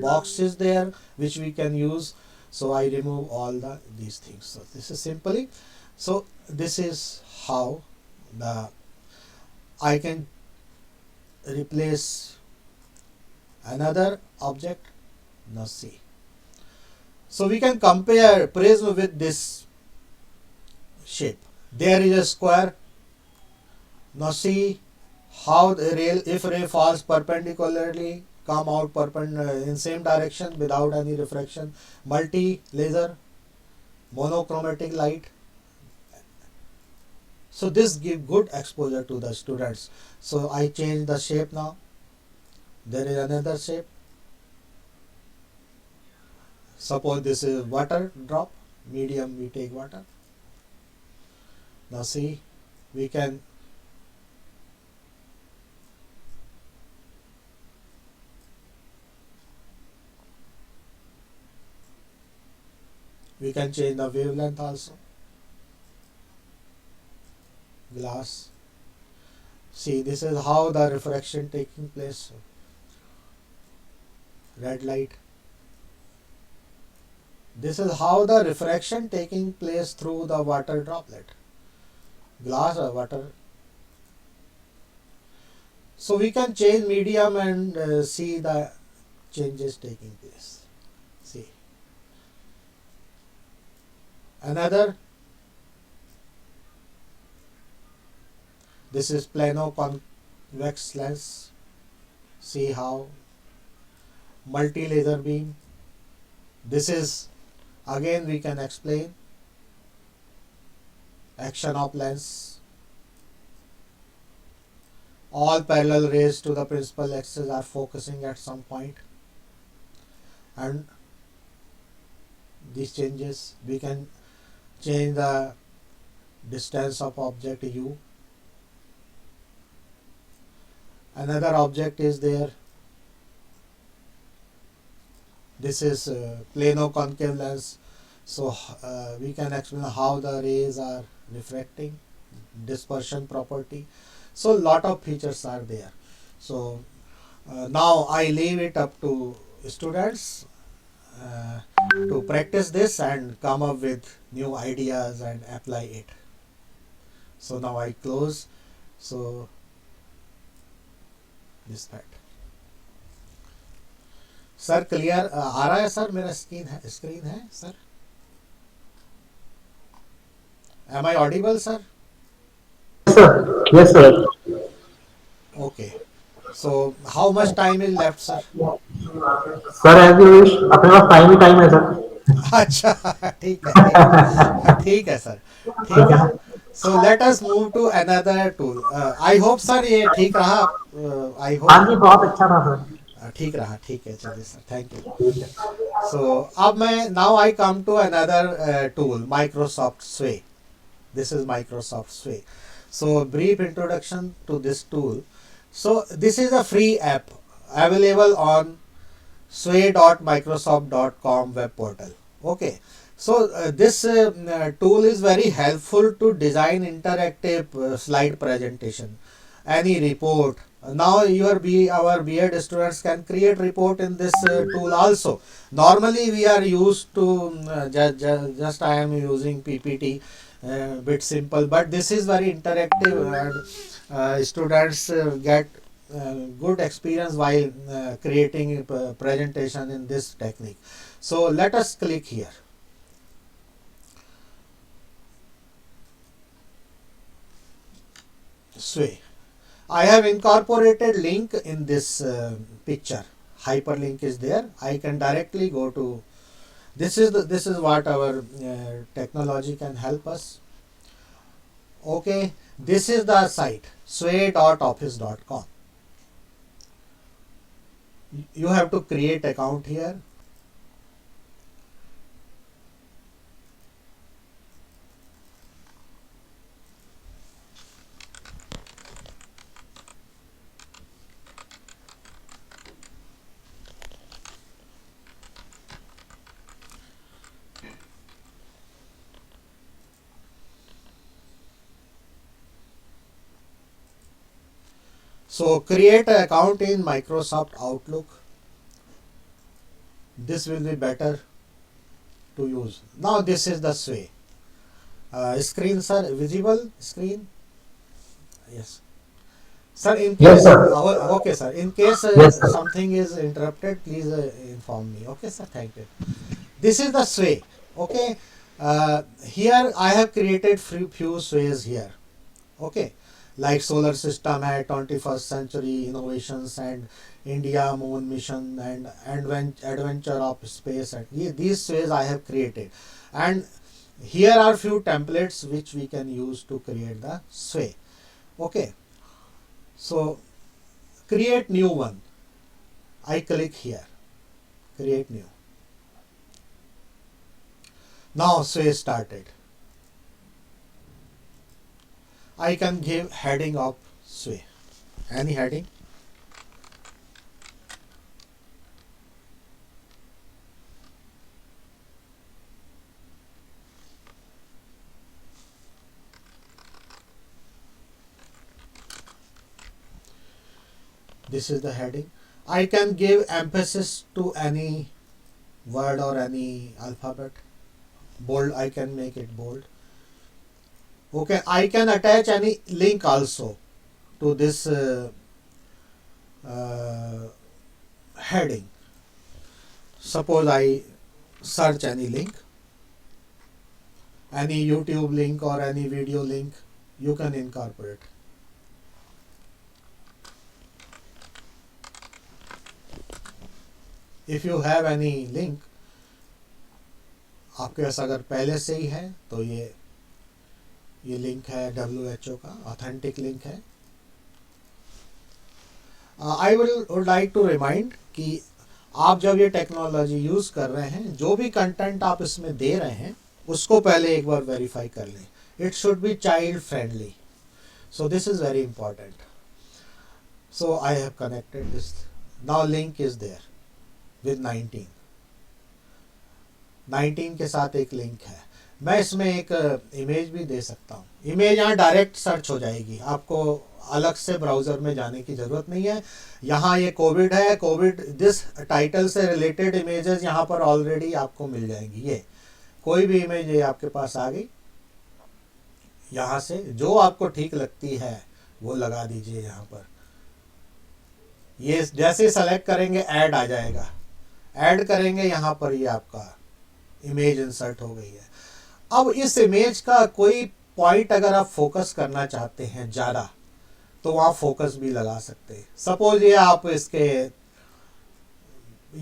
box is there which we can use. So I remove all these things. So this is simply. So this is how I can replace another object. Now see. So we can compare prism with this shape. There is a square. Now see how if ray falls perpendicularly, come out in same direction without any refraction. Multi laser, monochromatic light. So this give good exposure to the students. So I change the shape now. There is another shape. Suppose this is water drop, medium we take water. Now see, we can change the wavelength also. Glass. See, this is how the refraction taking place. Red light. This is how the refraction taking place through the water droplet. Glass or water. So we can change medium and see the changes taking place. See. Another. This is plano convex lens. See how multi laser beam. This is again we can explain action of lens. All parallel rays to the principal axis are focusing at some point, and these changes we can change the distance of object u. Another object is there. This is plano concave lens. So we can explain how the rays are refracting, dispersion property. So lot of features are there. So now I leave it up to students to practice this and come up with new ideas and apply it. So now I close. So this part. Sir clear आ रहा है sir? मेरा screen है sir? Am I audible sir? sir. Yes, sir. Okay. So how much time is left, sir? Sir, as you wish. अपने पास time है sir. अच्छा, ठीक है, ठीक है, ठीक है सर, ठीक है. So let us move to another tool. I hope sir ये ठीक रहा. I hope. हाँ जी, बहुत अच्छा था सर. ठीक रहा, ठीक है, चलिए सर, थैंक यू. So अब मैं now I come to another tool, Microsoft Sway. This is Microsoft Sway. So brief introduction to this tool. So this is a free app available on sway.microsoft.com web portal. Okay. So this tool is very helpful to design interactive slide presentation, any report. Now our B.Ed students can create report in this tool also. Normally we are used to just I am using PPT, bit simple, but this is very interactive and students get good experience while creating a presentation in this technique. So let us click here. Sway. I have incorporated link in this picture. Hyperlink is there. I can directly go to this is what our technology can help us. Okay, this is the site sway.office.com. You have to create account here. So create an account in Microsoft Outlook. This will be better to use. Now this is the Sway. Screen, sir, visible screen? Yes. Sir, in case, Yes, sir. okay, sir. In case Yes, sir. something is interrupted, please inform me. Okay, sir. Thank you. This is the Sway. Okay. Here I have created few Sways here. Okay. Like solar system है, 21st century innovations and India moon mission and adventure of space, and these Sways I have created, and here are few templates which we can use to create the Sway. Okay, so create new one. I click here, create new. Now Sway started. I can give heading of Sway. Any heading? This is the heading. I can give emphasis to any word or any alphabet. Bold, I can make it bold. Okay, I can attach any link also to this heading. Suppose I search any link, any YouTube link or any video link, you can incorporate. If you have any link, आपके पास अगर पहले से ही है तो ये link है WHO का, authentic link है. I would like to remind कि आप जब ये टेक्नोलॉजी यूज़ कर रहे हैं, जो भी कंटेंट आप इसमें दे रहे हैं उसको पहले एक बार वेरीफाई कर लें. It should be child friendly. So this is very important. So I have connected this. Now link is there with 19 के साथ एक लिंक है. मैं इसमें एक इमेज भी दे सकता हूँ. इमेज यहाँ डायरेक्ट सर्च हो जाएगी, आपको अलग से ब्राउज़र में जाने की ज़रूरत नहीं है. यहाँ ये कोविड है, कोविड दिस टाइटल से रिलेटेड इमेजेस यहाँ पर ऑलरेडी आपको मिल जाएंगी. ये कोई भी इमेज ये आपके पास आ गई, यहाँ से जो आपको ठीक लगती है वो लगा दीजिए यहाँ पर. ये जैसे सेलेक्ट करेंगे ऐड आ जाएगा. ऐड करेंगे यहाँ पर, ये आपका इमेज इंसर्ट हो गई है। अब इस इमेज का कोई पॉइंट अगर आप फोकस करना चाहते हैं ज़्यादा, तो वहाँ फोकस भी लगा सकते हैं। सपोज ये आप इसके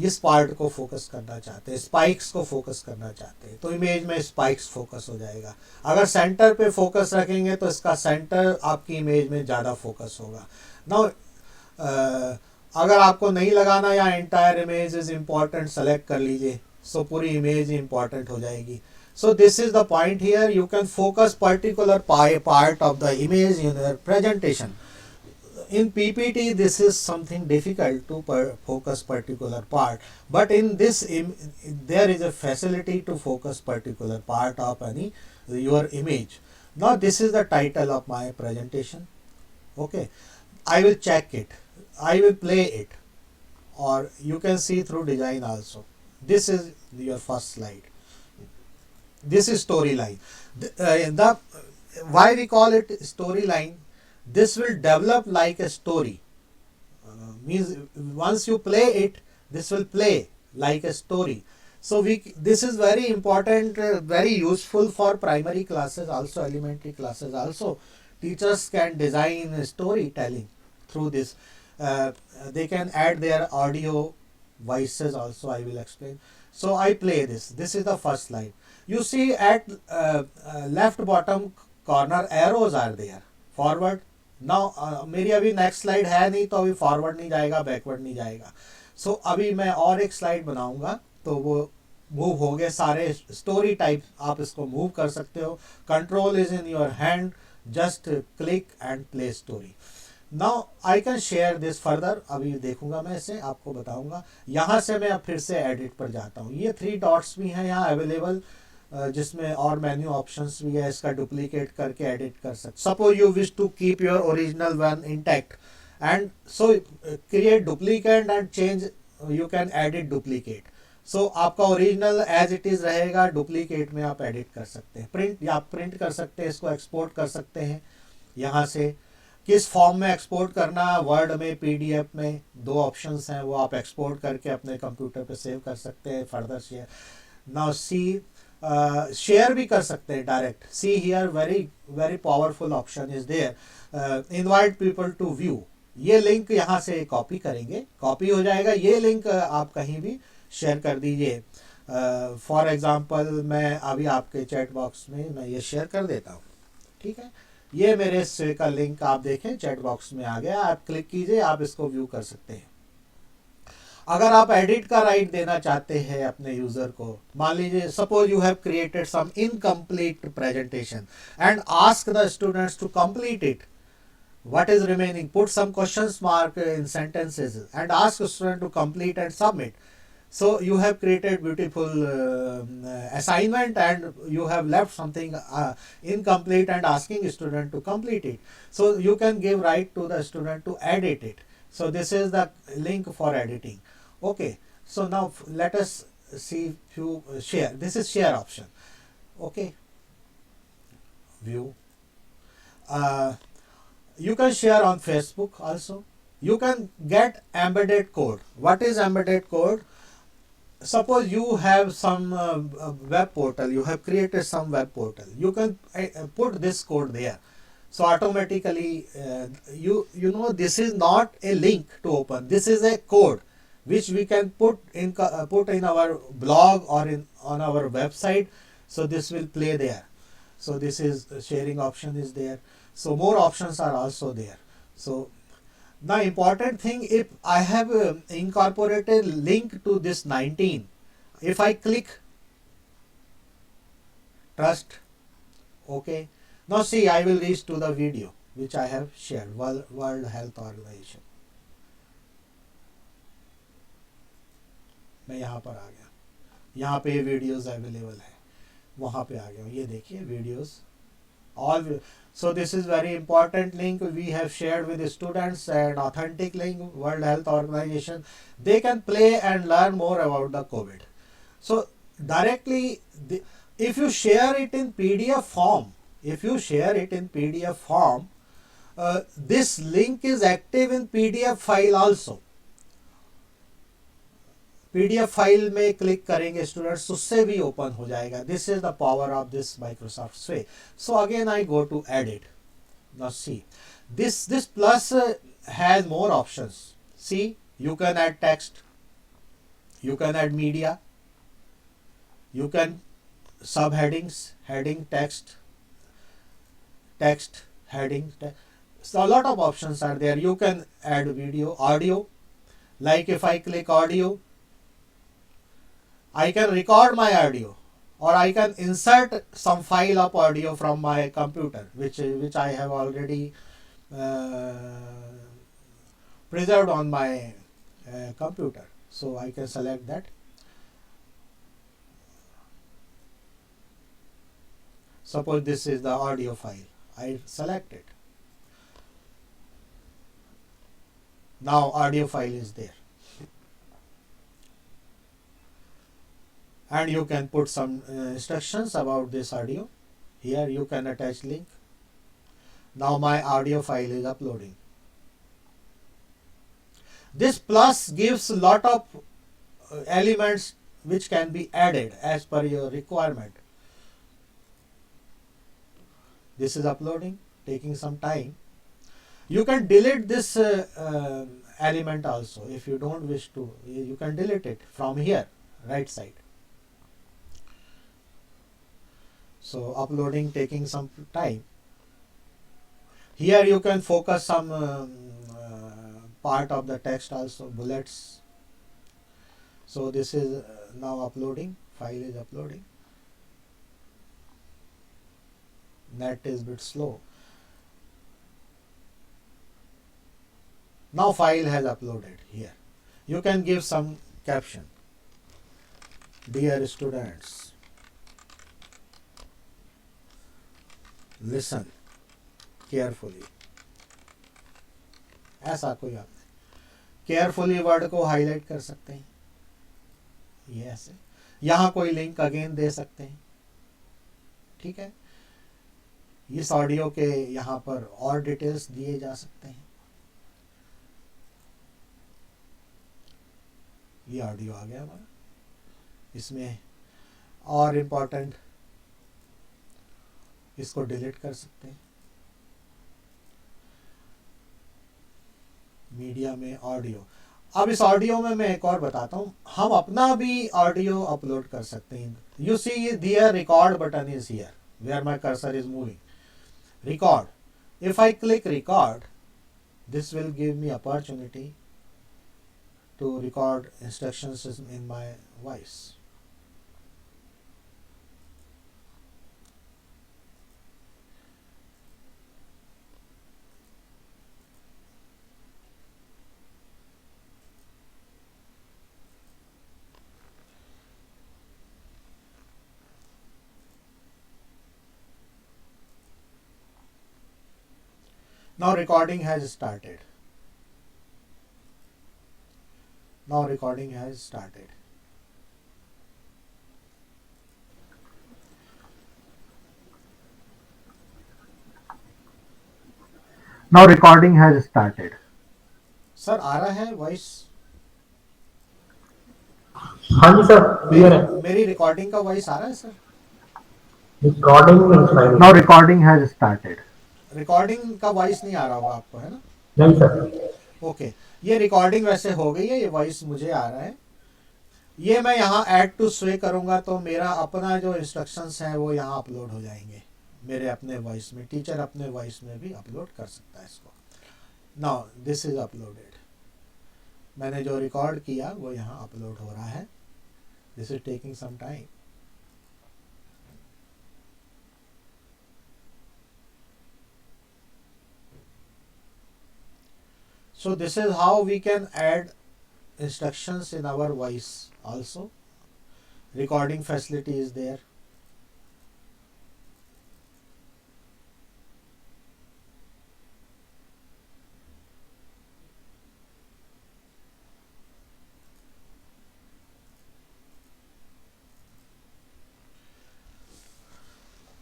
इस पार्ट को फोकस करना चाहते हैं, स्पाइक्स को फोकस करना चाहते हैं, तो इमेज में स्पाइक्स फोकस हो जाएगा। अगर सेंटर पे फोकस रखेंगे तो इसका सेंटर आपकी इमेज में ज़्यादा फोकस होगा। नाउ अगर आपको नहीं लगाना या entire image is important, select कर लीजिए, सो पूरी इमेज इम्पॉर्टेंट हो जाएगी। So this is the point here. You can focus particular part of the image in your presentation. In PPT, this is something difficult to focus particular part, but in this there is a facility to focus particular part of your image. Now this is the title of my presentation. Okay, I will check it. I will play it, or you can see through design also. This is your first slide. This is storyline. Why we call it storyline? This will develop like a story. Means once you play it, this will play like a story. So this is very important, very useful for primary classes also, elementary classes also. Teachers can design storytelling through this. They can add their audio voices also. I will explain. So I play this. This is the first slide. You see at left bottom corner arrows are there. Forward. Now मेरी अभी next slide है नहीं, तो अभी forward नहीं जाएगा, backward नहीं जाएगा। सो अभी मैं और एक स्लाइड बनाऊंगा तो वो मूव हो गए सारे स्टोरी टाइप। आप इसको मूव कर सकते हो। Control is in your hand, just click and play story. Now I can share this further. अभी देखूंगा मैं इसे, आपको बताऊंगा। यहाँ से मैं अब फिर से एडिट पर जाता हूँ। ये 3 डॉट्स भी हैं यहाँ अवेलेबल, जिसमें और मेन्यू ऑप्शंस भी है। इसका डुप्लीकेट करके एडिट कर सकते। Suppose you wish to keep your original one intact and so create duplicate and change, you can edit duplicate. So आपका ओरिजिनल एज इट इज रहेगा, डुप्लीकेट में आप एडिट कर सकते हैं। प्रिंट या आप प्रिंट कर सकते हैं, इसको एक्सपोर्ट कर सकते हैं। यहाँ से किस फॉर्म में एक्सपोर्ट करना है, वर्ड में, पीडीएफ में, 2 ऑप्शंस हैं, वो आप एक्सपोर्ट करके अपने कंप्यूटर पे सेव कर सकते हैं। Further share. Now see share भी कर सकते हैं direct. See here very powerful option is there, invite people to view. ये लिंक यहाँ से कॉपी करेंगे, कॉपी हो जाएगा। ये लिंक आप कहीं भी शेयर कर दीजिए। फॉर एग्जांपल मैं अभी आपके चैट बॉक्स में मैं ये शेयर कर देता हूँ, ठीक है। ये मेरे से का लिंक आप देखें चैट बॉक्स में आ गया। आप क्लिक कीजिए, आप इसको व्यू कर सकते हैं। अगर आप एडिट का राइट देना चाहते हैं अपने यूजर को, मान लीजिए suppose you have created some incomplete presentation and ask the students to complete it, what is remaining, put some questions mark in sentences and ask student to complete and submit. So you have created beautiful assignment and you have left something incomplete and asking student to complete it. So you can give right to the student to edit it. So this is the link for editing. Okay, so now let us see few share. This is share option. Okay, view. You can share on Facebook also. You can get embedded code. What is embedded code? Suppose you have some web portal, you have created some web portal. You can put this code there. So automatically, you know this is not a link to open. This is a code which we can put in our blog or on our website. So this will play there. So this is sharing option is there. So more options are also there. So the important thing, if I have incorporated link to this 19, if I click trust, okay, now see I will reach to the video which I have shared, World Health Organization. मैं यहाँ पर आ गया, यहाँ पे videos available है, वहाँ पे आ गया हूँ। ये देखिए videos all. So this is very important link we have shared with the students, and authentic link, World Health Organization. They can play and learn more about the COVID. So directly if you share it in PDF form, this link is active in PDF file also. PDF file में click करेंगे students, उससे भी open हो जाएगा. This is the power of this Microsoft Sway. So again I go to edit. Now see, this plus has more options. See, you can add text, you can add media, you can subheadings, heading, text, heading. So a lot of options are there. You can add video, audio. Like if I click audio, I can record my audio, or I can insert some file of audio from my computer, which I have already preserved on my computer. So I can select that. Suppose this is the audio file. I select it. Now audio file is there. And you can put some instructions about this audio. Here you can attach link. Now my audio file is uploading. This plus gives a lot of elements which can be added as per your requirement. This is uploading, taking some time. You can delete this element also. If you don't wish to, you can delete it from here, right side. So uploading taking some time. Here you can focus some part of the text also, bullets. So this is now uploading, file is uploading. Net is a bit slow. Now file has uploaded here. You can give some caption. Dear students, listen carefully. ऐसा कोई आपने carefully word को highlight कर सकते हैं, ये ऐसे. यहाँ कोई लिंक अगेन दे सकते हैं. ठीक है. इस ऑडियो के यहाँ पर और डिटेल्स दिए जा सकते हैं. ये ऑडियो आ गया हमारा. इसमें और इम्पोर्टेंट, इसको डिलीट कर सकते हैं. मीडिया में ऑडियो. अब इस ऑडियो में मैं एक और बताता हूँ, हम अपना भी ऑडियो अपलोड कर सकते हैं. You see there record button is here where my cursor is moving. Record. If I click record, this will give me opportunity to record instructions in my voice. Now recording has started. Now recording has started. Now recording has started. Sir आ रहा है voice? हाँ जी sir, clear है. मेरी recording का voice आ रहा है sir? Recording. Now recording has started. Recording का वॉइस नहीं आ रहा होगा आपको, है ना? नहीं सर. ओके. ये रिकॉर्डिंग वैसे हो गई है, ये वॉइस मुझे आ रहा है. ये मैं यहाँ ऐड टू स्वे करूँगा तो मेरा अपना जो इंस्ट्रक्शंस हैं वो यहाँ अपलोड हो जाएंगे मेरे अपने वॉइस में. टीचर अपने वॉइस में भी अपलोड कर सकता है इसको. Now this is uploaded. मैंने जो रिकॉर्ड किया वो यहाँ अपलोड हो रहा है. This is taking some time. So this is how we can add instructions in our voice also. Recording facility is there.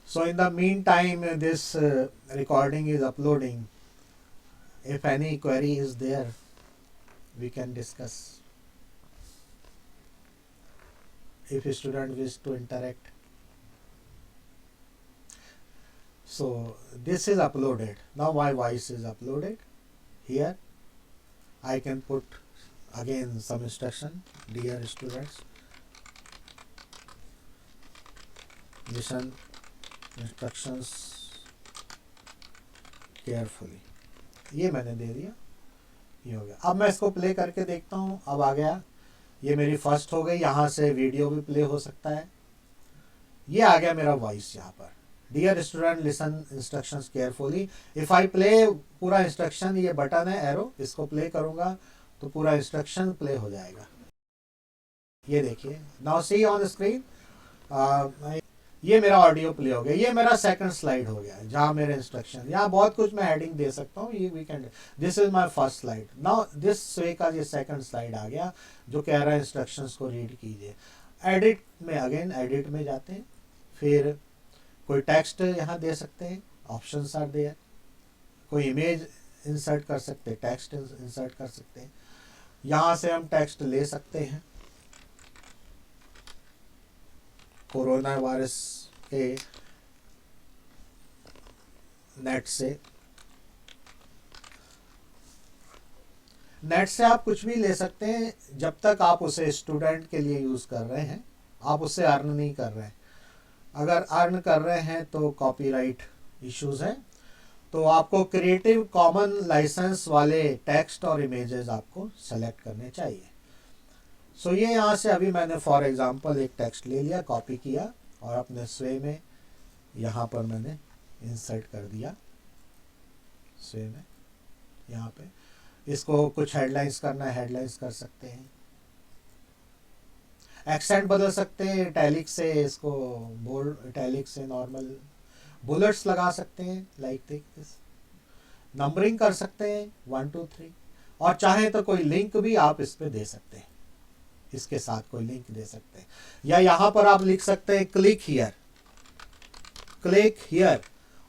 So in the meantime, this recording is uploading. If any query is there, we can discuss. if a student wish to interact. So this is uploaded. Now my voice is uploaded. Here I can put again some instruction. Dear students, listen instructions carefully. ये मैंने दे दिया, ये हो गया. अब मैं इसको play करके देखता हूँ. अब आ गया, ये मेरी फर्स्ट हो गई. यहाँ से वीडियो भी प्ले हो सकता है. ये आ गया मेरा वॉइस यहाँ पर. Dear student listen instructions carefully. If I play पूरा इंस्ट्रक्शन, ये बटन है एरो, इसको प्ले करूँगा तो पूरा इंस्ट्रक्शन प्ले हो जाएगा. ये देखिए, नाउ सी ऑन स्क्रीन. ये मेरा ऑडियो प्ले हो गया. ये मेरा सेकंड स्लाइड हो गया जहाँ मेरे इंस्ट्रक्शन. यहाँ बहुत कुछ मैं एडिंग दे सकता हूँ. ये weekend, this is my first slide. Now this way का ये सेकंड स्लाइड आ गया जो कह रहा है इंस्ट्रक्शंस को रीड कीजिए. एडिट में, अगेन एडिट में जाते हैं. फिर कोई टेक्स्ट यहाँ दे सकते हैं, ऑप्शंस आर देयर. कोई इमेज इंसर्ट कर सकते हैं, टेक्स्ट इंसर्ट कर सकते हैं. यहाँ से हम टेक्स्ट ले सकते हैं. कोरोना वायरस के नेट से आप कुछ भी ले सकते हैं जब तक आप उसे स्टूडेंट के लिए यूज़ कर रहे हैं. आप उससे अर्न नहीं कर रहे हैं. अगर अर्न कर रहे हैं तो कॉपीराइट इश्यूज हैं. तो आपको क्रिएटिव कॉमन लाइसेंस वाले टेक्स्ट और इमेजेस आपको सेलेक्ट करने चाहिए. सो ये यहाँ से अभी मैंने फॉर एग्जांपल एक टेक्स्ट ले लिया, कॉपी किया और अपने स्वे में यहाँ पर मैंने इंसर्ट कर दिया. स्वे में यहाँ पे इसको कुछ हेडलाइंस करना है, हेडलाइंस कर सकते हैं. एक्सेंट बदल सकते हैं, इटैलिक से इसको बोल्ड, इटैलिक से नॉर्मल. बुलेट्स लगा सकते हैं लाइक दिस. नंबरिंग कर सकते हैं 1 2 3. और चाहे तो कोई लिंक भी आप इस पे दे सकते हैं, इसके साथ कोई लिंक दे सकते हैं. या यहाँ पर आप लिख सकते हैं क्लिक हियर, क्लिक हियर.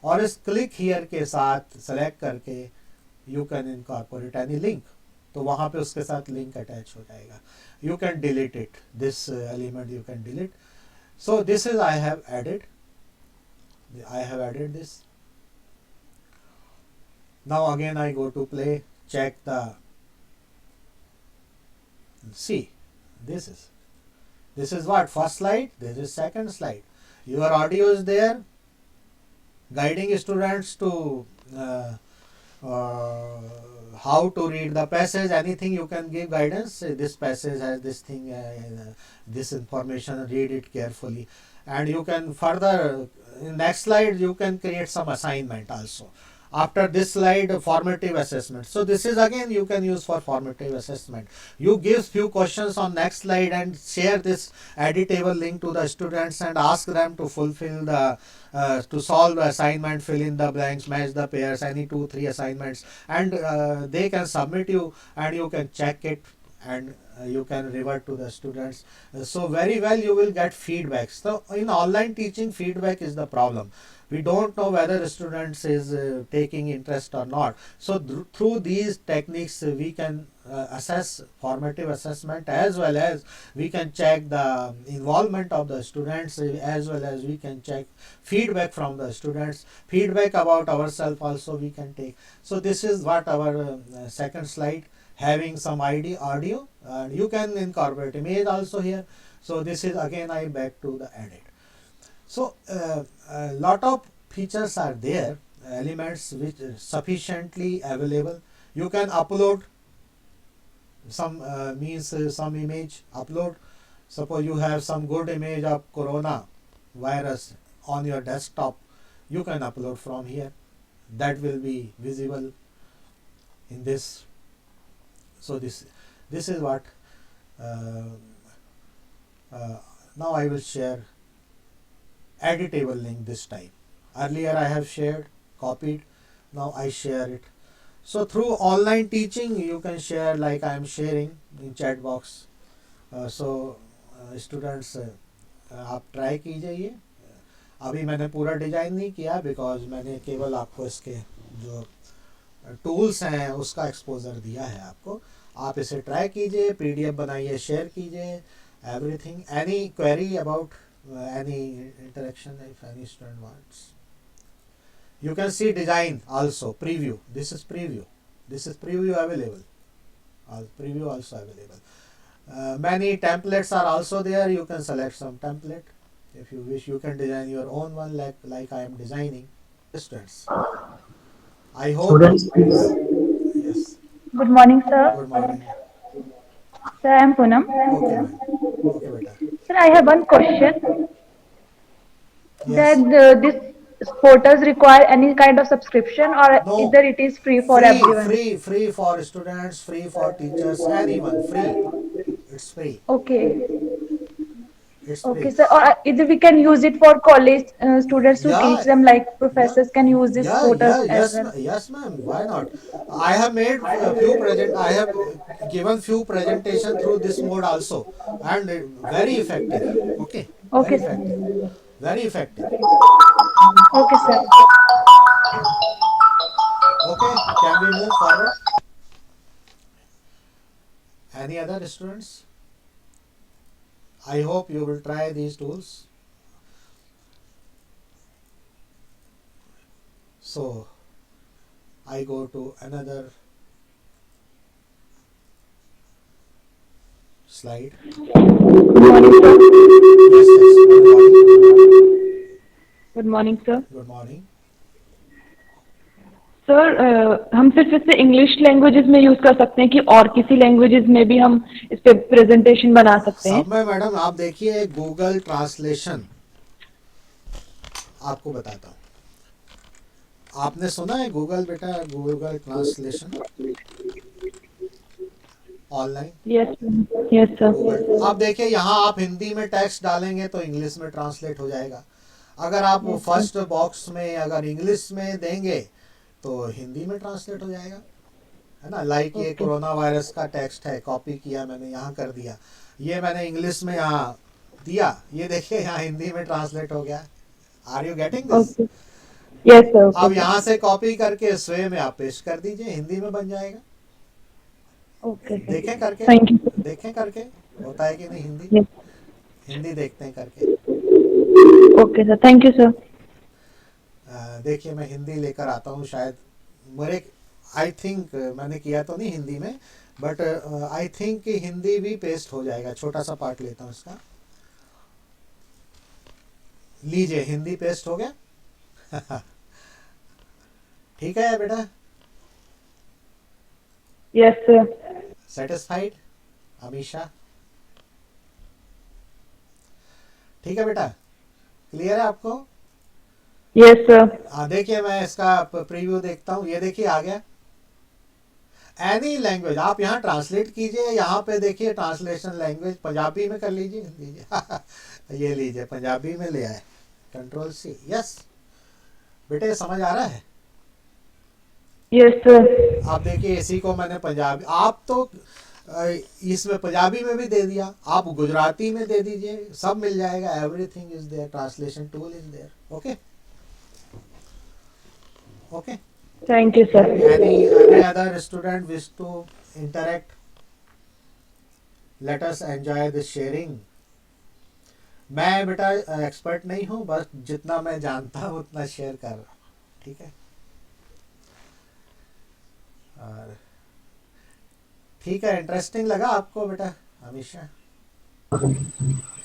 और इस क्लिक हियर के साथ सेलेक्ट करके you can incorporate any link. तो वहाँ पे उसके साथ लिंक अटैच हो जाएगा. You can delete it, this element you can delete. So this is I have added this. Now again I go to play, check the, see, this is what first slide, this is second slide. Your audio is there guiding students to how to read the passage. Anything you can give guidance. This passage has this thing, this information, read it carefully. And you can further, in next slide you can create some assignment also. After this slide, formative assessment. So this is again you can use for formative assessment. You give few questions on next slide and share this editable link to the students and ask them to fulfill the to solve the assignment, fill in the blanks, match the pairs, any 2-3 assignments, and they can submit you and you can check it and you can revert to the students. So very well you will get feedback. So in online teaching, feedback is the problem. We don't know whether students is taking interest or not. So through these techniques we can assess formative assessment, as well as we can check the involvement of the students, as well as we can check feedback from the students. Feedback about ourselves also we can take. So this is what our second slide, having some audio, and you can incorporate image also here. So this is again I back to the edit. So a lot of features are there, elements which sufficiently available. You can upload some some image, upload. Suppose you have some good image of corona virus on your desktop, you can upload from here. That will be visible in this. So this is what now I will share editable link this time. Earlier I have shared, copied, now I share it. So through online teaching you can share, like I am sharing in chat box. So students आप try कीजिए. ये अभी मैंने पूरा design नहीं किया because मैंने केवल आपको इसके जो टूल्स हैं उसका एक्सपोजर दिया है आपको. आप इसे ट्राई कीजिए, पीडीएफ बनाइए, शेयर कीजिए, everything. Any query about any interaction if any student wants? You can see design also, preview. This is preview. This is preview available. Preview also available. Many templates are also there. You can select some template. If you wish, you can design your own one like I am designing. Students, I hope. Students, please. Yes. Good morning, sir. Good morning. Sir, I am Poonam. Okay, ma'am. Okay, beta. Sir, I have one question. Yes. That this portals require any kind of subscription, or No. either it is free for Free, everyone? free for students, free for teachers, anyone. Free. It's free. Okay. It's Okay, free. sir. Or either we can use it for college students to teach Yeah. them, like Yeah, professors can use this portals as well. yes, ma'am. Why not? I have made a few present. I have given few presentation through this mode also, and very effective. Okay, Okay, very sir. effective, very effective. Okay, sir. Okay, can we move forward? Any other students? I hope you will try these tools. So, I go to another slide. Good morning, sir. Yes, yes. Good morning. Good morning, sir. Good morning. Sir हम सिर्फ इसे English languages में use कर सकते हैं कि और किसी लैंग्वेजेस में भी हम इस पे प्रेजेंटेशन बना सकते हैं? सब में मैडम आप देखिए गूगल ट्रांसलेशन आपको बताता हूँ. आपने सुना है गूगल बेटा, Google translation online? Yes yes sir. Google, आप देखिए यहाँ आप हिंदी में टेक्स्ट डालेंगे तो इंग्लिश में ट्रांसलेट हो जाएगा. अगर आप फर्स्ट बॉक्स में अगर इंग्लिश में देंगे तो हिंदी में ट्रांसलेट हो जाएगा, है ना. लाइक ये कोरोना वायरस का टेक्स्ट है, कॉपी किया मैंने, यहाँ कर दिया. ये मैंने इंग्लिश में यहाँ दिया, ये देखिए यहाँ हिंदी में ट्रांसलेट हो गया. Are you getting this? Yes sir. अब यहाँ से कॉपी करके स्वे में आप पेस्ट कर दीजिए, हिंदी में बन जाएगा. ओके. देखें करके, थैंक यू. देखें करके होता है कि नहीं. हिंदी Yes. हिंदी देखते हैं करके. Okay sir. Thank you sir. देखिए मैं हिंदी लेकर आता हूँ. शायद मेरे आई थिंक मैंने किया तो नहीं हिंदी में, बट आई थिंक कि हिंदी भी पेस्ट हो जाएगा. छोटा सा पार्ट लेता हूँ इसका. लीजिए हिंदी पेस्ट हो गया. ठीक है बेटा, यस सर. सेटिस्फाइड अमीशा? ठीक है बेटा, क्लियर है आपको? Yes sir. हाँ देखिए मैं इसका प्रीव्यू देखता हूँ. ये देखिए आ गया. एनी लैंग्वेज आप यहाँ ट्रांसलेट कीजिए. यहाँ पे देखिए ट्रांसलेशन लैंग्वेज पंजाबी में कर लीजिए. ये लीजिए पंजाबी में ले आए. Control C. यस बेटे समझ आ रहा है? Yes sir. आप देखिए इसी को मैंने पंजाबी, आप तो इसमें पंजाबी में भी दे दिया, आप गुजराती में दे दीजिए, सब मिल जाएगा. Everything is there, translation tool is there. Okay okay. Thank you sir. any other student wish to interact? Let us enjoy this sharing. मैं बेटा एक्सपर्ट नहीं हूँ, बस जितना मैं जानता हूँ उतना शेयर कर रहा हूँ. ठीक है. और ठीक है, इंटरेस्टिंग लगा आपको बेटा हमेशा?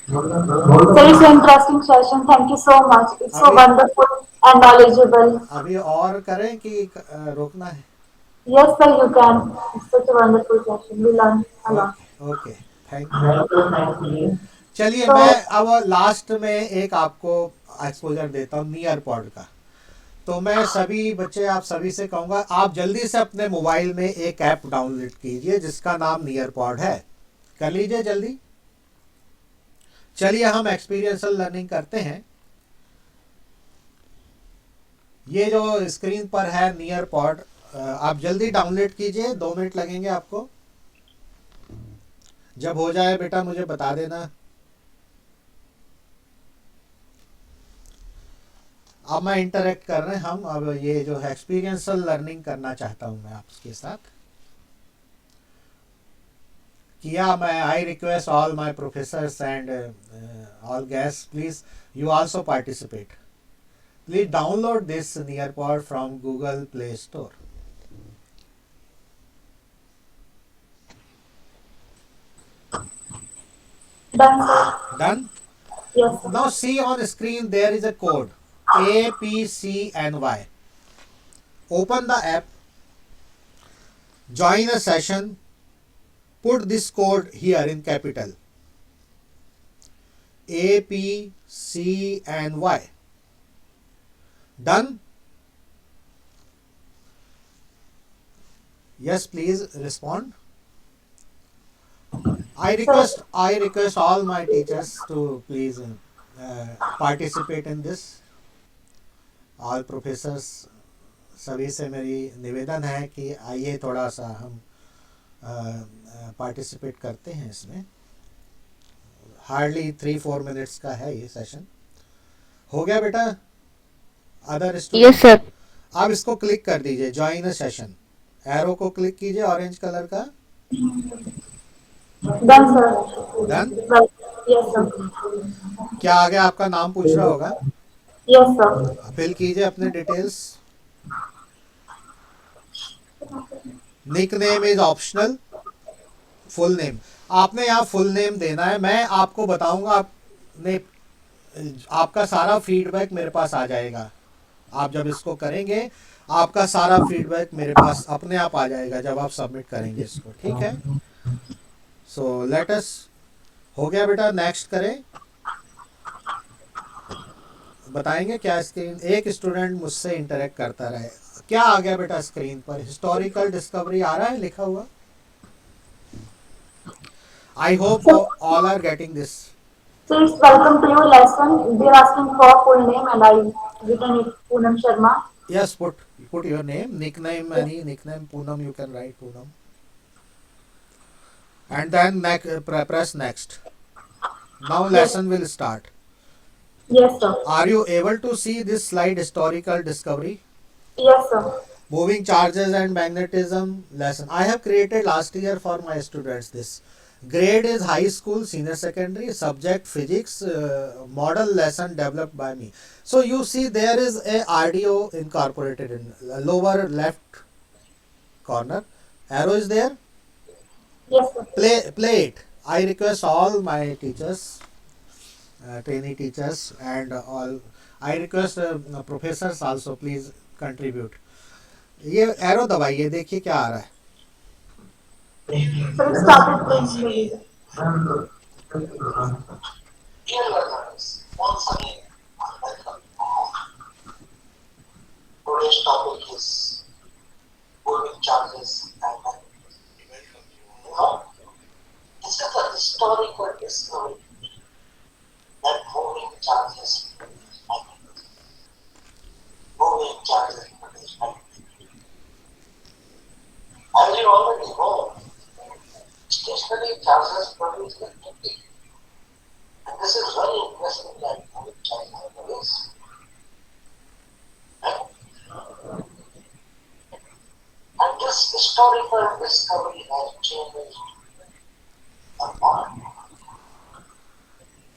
Sir, it's an interesting session. Thank you so much. It's so Abhi- wonderful and knowledgeable. अभी और करें कि रोकना है? Yes, sir, you can. It's such a wonderful session. We learn a lot. Okay thank you. चलिए मैं अब last में एक आपको एक्सपोजर देता हूँ नियर पॉड का. तो मैं सभी बच्चे आप सभी से कहूँगा आप जल्दी से अपने मोबाइल में एक ऐप डाउनलोड कीजिए जिसका नाम नियर पॉड है. कर लीजिए जल्दी. चलिए हम एक्सपीरियंशियल लर्निंग करते हैं. ये जो स्क्रीन पर है नियर पॉड, आप जल्दी डाउनलोड कीजिए. 2 मिनट लगेंगे आपको. जब हो जाए बेटा मुझे बता देना. अब मैं इंटरेक्ट कर रहे हैं हम. अब ये जो है एक्सपीरियंशियल लर्निंग करना चाहता हूं मैं आपके साथ. किया मैं I request all my professors and all guests please you also participate. Please download this Nearpod from Google Play Store. Done, sir. Done? Yes, sir. Now see on screen there is a code A, P, C and Y. Open the app, join a session, put this code here in capital A, P, C and Y. Done? Yes, please respond. I request all my teachers to please participate in this. All professors, सभी से मेरी निवेदन है कि आइए थोड़ा सा हम पार्टिसिपेट करते हैं इसमें. हार्डली 3-4 मिनट्स का है ये सेशन. हो गया बेटा? Other student? Yes sir. आप इसको क्लिक कर दीजिए, ज्वाइन अ सेशन. एरो को क्लिक कीजिए ऑरेंज कलर का. Done, sir. Done. Yes, sir. क्या आगे आपका नाम पूछ रहा होगा? Yes, sir. फिल कीजिए अपने details. Nickname is optional. Full name आपने यहाँ फुल नेम देना है. मैं आपको बताऊंगा, आपने आपका सारा फीडबैक मेरे पास आ जाएगा. आप जब इसको करेंगे आपका सारा फीडबैक मेरे पास अपने आप आ जाएगा जब आप सबमिट करेंगे इसको. ठीक है. सो लेट अस. हो गया बेटा? नेक्स्ट करें. बताएंगे क्या स्क्रीन. एक स्टूडेंट मुझसे इंटरेक्ट करता रहे. क्या आ गया बेटा स्क्रीन पर? हिस्टोरिकल डिस्कवरी आ रहा है लिखा हुआ. I hope all are getting this. So it's welcome to your lesson. They're asking for full name and I written it Poonam Sharma. Yes, put your name, nickname, any nickname. Poonam, you can write Poonam. And then press next. Now lesson will start. Yes, sir. Are you able to see this slide, historical discovery? Yes, sir. Moving charges and magnetism lesson. I have created last year for my students this. Grade is high school, senior secondary, subject physics, model lesson developed by me. So you see there is a RDO incorporated in lower left corner. Arrow is there. Yes, sir. Play it. I request all my teachers, trainee teachers and all. I request professors also please contribute. ये arrow दबाइए, देखिए क्या आ रहा है. So it started playing. Dear learners, once again, welcome. Today's topic is moving charges and magnetism. You know, this is a historical discovery that moving charges produce magnetism. Moving charges produce magnetism. As you already know, stationary charges produce electricity. And this is very interesting that moving charges produce. And this historical discovery has changed the world.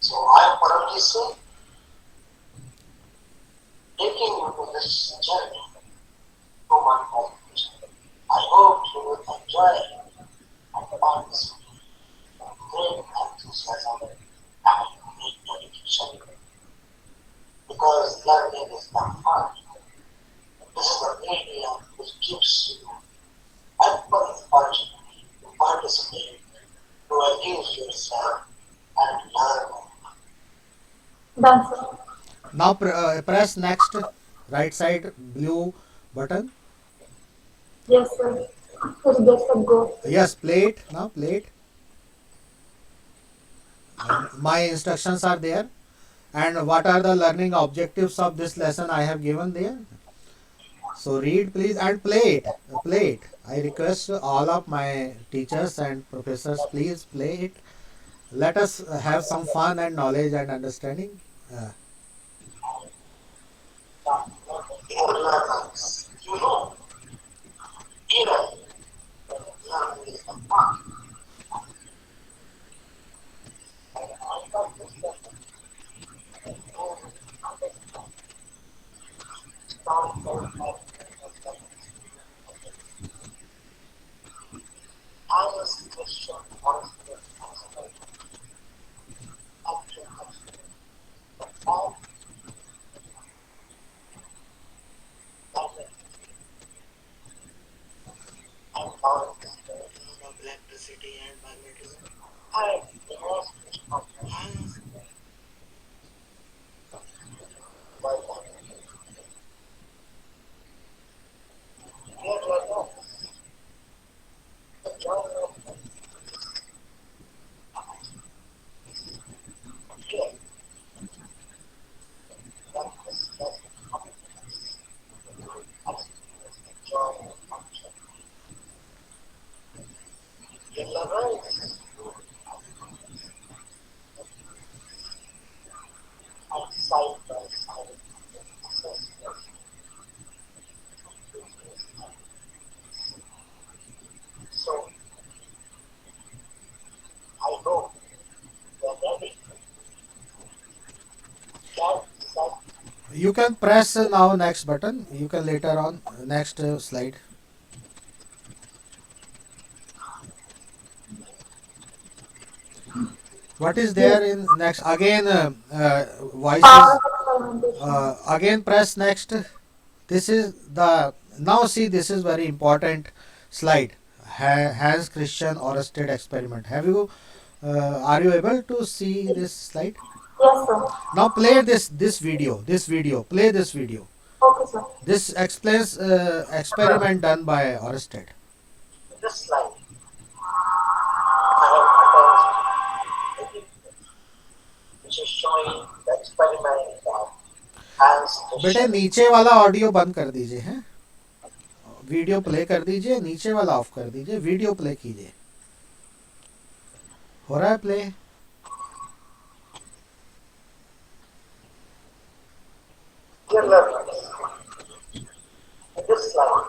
So I am Paramjit Singh, taking you to this journey to my qualification. I hope you will enjoy and participate with great enthusiasm and great dedication. Because learning is not fun. This is a medium which gives you ample opportunity to participate, to engage yourself and learn. Done, sir. Now press next. Right side blue button. Yes, sir. Let's get some go. Yes, play it. Now play it. My instructions are there. And what are the learning objectives of this lesson I have given there? So read please and play it. Play it. I request all of my teachers and professors please play it. Let us have some fun and knowledge and understanding. Dear learners, you know, here learning is the fun. I was Christian honestly and after all that and all of electricity and magnetism. I was by here like no the joy of here that is that the joy of function. In the race and side by side assessment. So I hope that every that You can press now next button. You can later on next slide. What is there in next? Again, voices. Again, press next. This is the now see. This is very important slide. Hans Christian Oersted experiment. Have you? Are you able to see this slide? Yes, sir. Now play this video. This video. Play this video. Okay, sir. This explains experiment done by Oersted. this slide I have attached a video which is showing the experiment of Hans बेटे Christian. नीचे वाला audio बंद कर दीजिए हैं video play कर दीजिए नीचे वाला ऑफ कर दीजिए वीडियो प्ले कीजिए हो रहा है play Dear learners, in this slide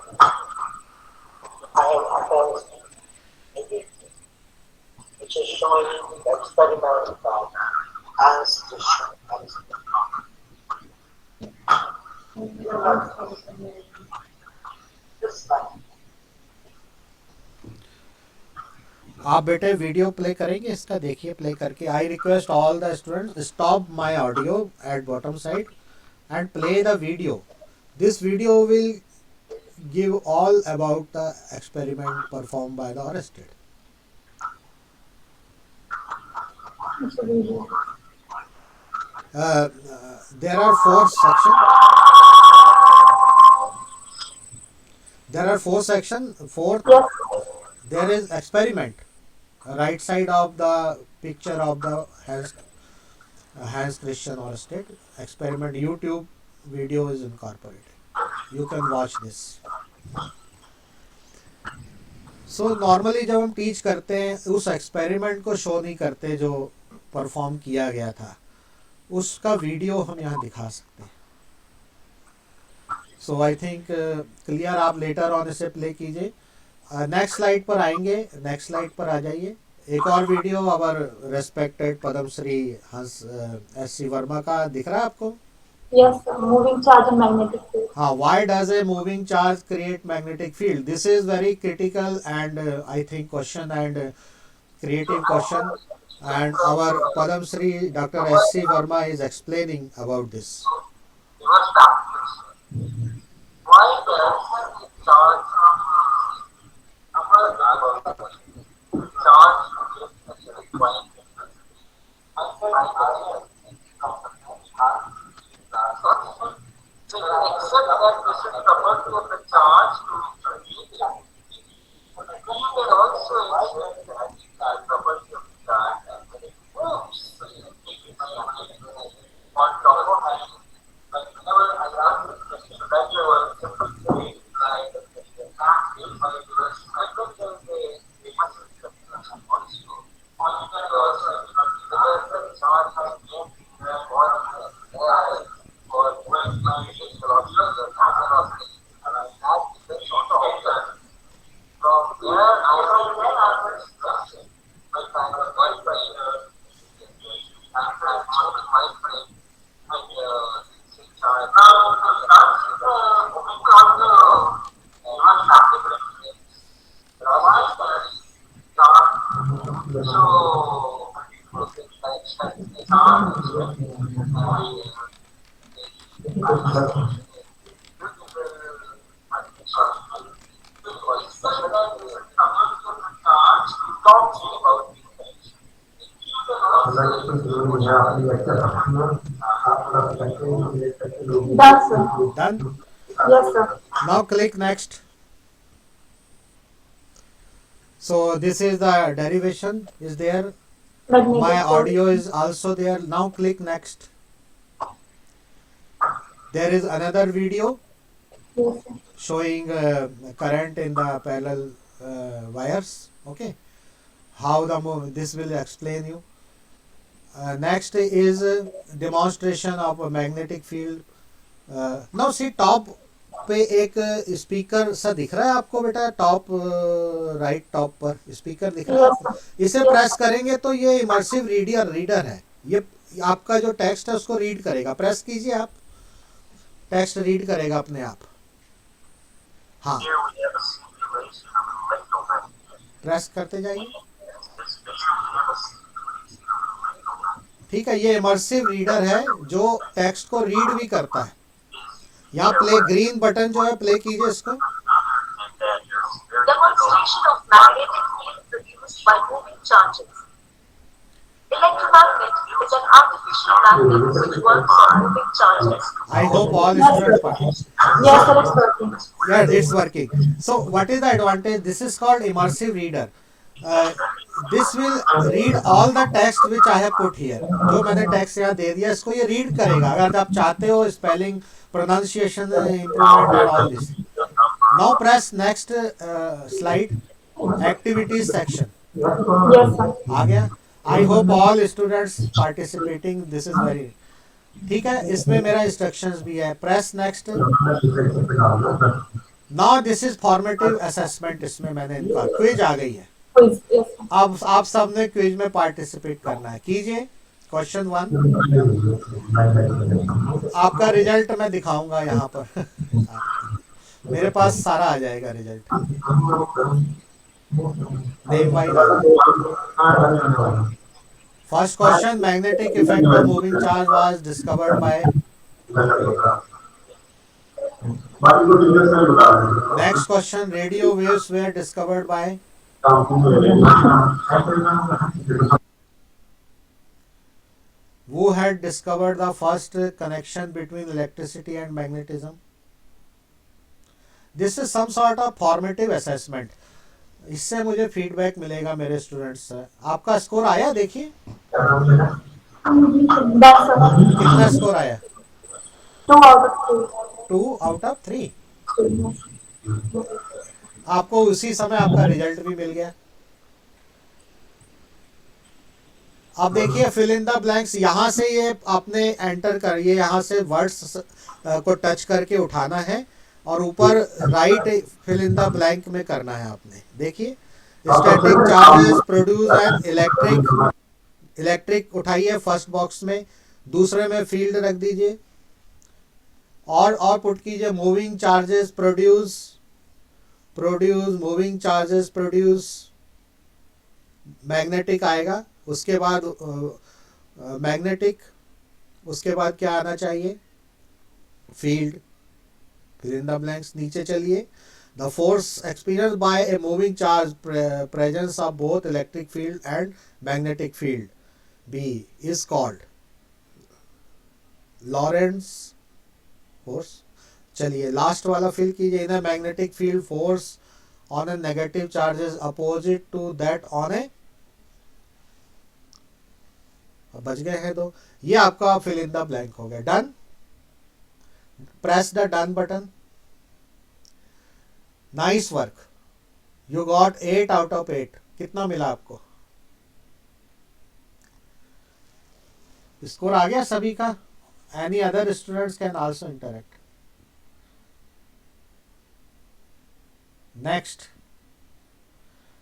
I have attached a video which is showing the experiment of Hans Christian. Dear learners, this slide आप बेटे वीडियो प्ले करेंगे इसका देखिए प्ले करके I request all the students stop my audio at bottom side and play the video this video will give all about the experiment performed by the Oersted. There are four sections. There are four sections. Fourth, Yes. there is experiment. Right side of the picture of the Hans Christian Oersted experiment. YouTube video is incorporated. You can watch this. So normally जब हम teach करते हैं उस experiment को show नहीं करते जो perform किया गया था उसका वीडियो हम यहाँ दिखा सकते हैं सो आई थिंक क्लियर आप लेटर ऑन इसे प्ले कीजिए नेक्स्ट स्लाइड पर आएंगे नेक्स्ट स्लाइड पर आ जाइए एक और वीडियो अवर रेस्पेक्टेड पद्मश्री हंस एस.सी. वर्मा का दिख रहा है आपको Yes, sir. Moving charge and magnetic field. why does a moving charge create magnetic field? This is very critical and I think question and creative question and our Padam Shri Dr. S.C. Verma is explaining about this. why does charge so except that this is property of the charge to create we can also accept that property of the charge that it moves on top of it. But whenever I ask this question, that you were simple way like molecules, I don't think they must also because the charge has moved or when it is velocity, the mass velocity, and that depends on the Done, sir. Done? Yes, sir. Now click next. So this is the derivation is there. Magnetic My field. audio is also there. Now click next. There is another video Yes, sir. showing current in the parallel wires. Okay, how this will explain you. Next is demonstration of a magnetic field. Now see top पे एक speaker सा दिख रहा है आपको बेटा, top right top पर speaker दिख रहा है Yes, आपको? sir. इसे प्रेस करेंगे तो ये इमर्सिव रीडर है, ये आपका जो टेक्स्ट है उसको रीड करेगा। प्रेस कीजिए आप, टेक्स्ट रीड करेगा अपने आप। हाँ, Here we have a simulation of an electromagnet. Press करते जाइए। This picture we have a simulation of an electromagnet. ठीक है, ये इमर्सिव रीडर है जो टेक्स्ट को रीड भी करता है। यहाँ प्ले ग्रीन बटन जो है, प्ले कीजिए इसको। And that is very Demonstration of magnetic field produced by moving charges. Electromagnet is an artificial magnet which works on moving charges. I hope all students participate. Yes, sir, it's working. Yeah, it's working. So what is the advantage? This is called immersive reader. This will read all the text which I have put here. जो मैंने text यहाँ दे दिया, इसको ये read करेगा। अगर आप चाहते हो spelling, pronunciation improvement and all this. Now press next slide, activities section. Yes, sir. आ गया? I hope all students participating. This is very ठीक है। इसमें मेरा instructions भी है। Press next. Now this is formative assessment। इसमें मैंने इनका क्विज आ गई है। Please, yes, sir. अब आप सबने क्विज में पार्टिसिपेट करना है। कीजिए क्वेश्चन 1। आपका रिजल्ट मैं दिखाऊंगा यहाँ पर। मेरे पास सारा आ जाएगा result, name wise. First question, magnetic effect of moving charge was discovered by. Next question, radio waves were discovered by. Who had discovered the first connection between electricity and magnetism? This is some sort of formative assessment. इससे मुझे feedback मिलेगा मेरे students से। आपका score आया देखिए, That's sir. कितना score आया? 2 out of 3. 2 out of 3। आपको उसी समय आपका रिजल्ट भी मिल गया। अब देखिए फिल इन द ब्लैंक्स, यहाँ से ये आपने एंटर करिए, यहाँ से वर्ड्स को टच करके उठाना है और ऊपर write fill in the blank में करना है आपने। देखिए, static charges produce an electric उठाइए फर्स्ट बॉक्स में, दूसरे में फील्ड रख दीजिए और पुट कीजिए moving charges produce moving charges produce magnetic आएगा। उसके बाद मैग्नेटिक, उसके बाद क्या आना चाहिए? Field, fill in the blanks. नीचे चलिए, the force experience by a moving charge presence of both electric field and magnetic field B is called Lorentz force. चलिए लास्ट वाला फिल कीजिए, in magnetic field force on a negative charges opposite to that on a, बच गए हैं दो। ये आपका fill in the blank हो गया। Done, press the done button. Nice work, you got 8 out of 8। कितना मिला आपको? स्कोर आ गया सभी का? Any other students can also interact. Next,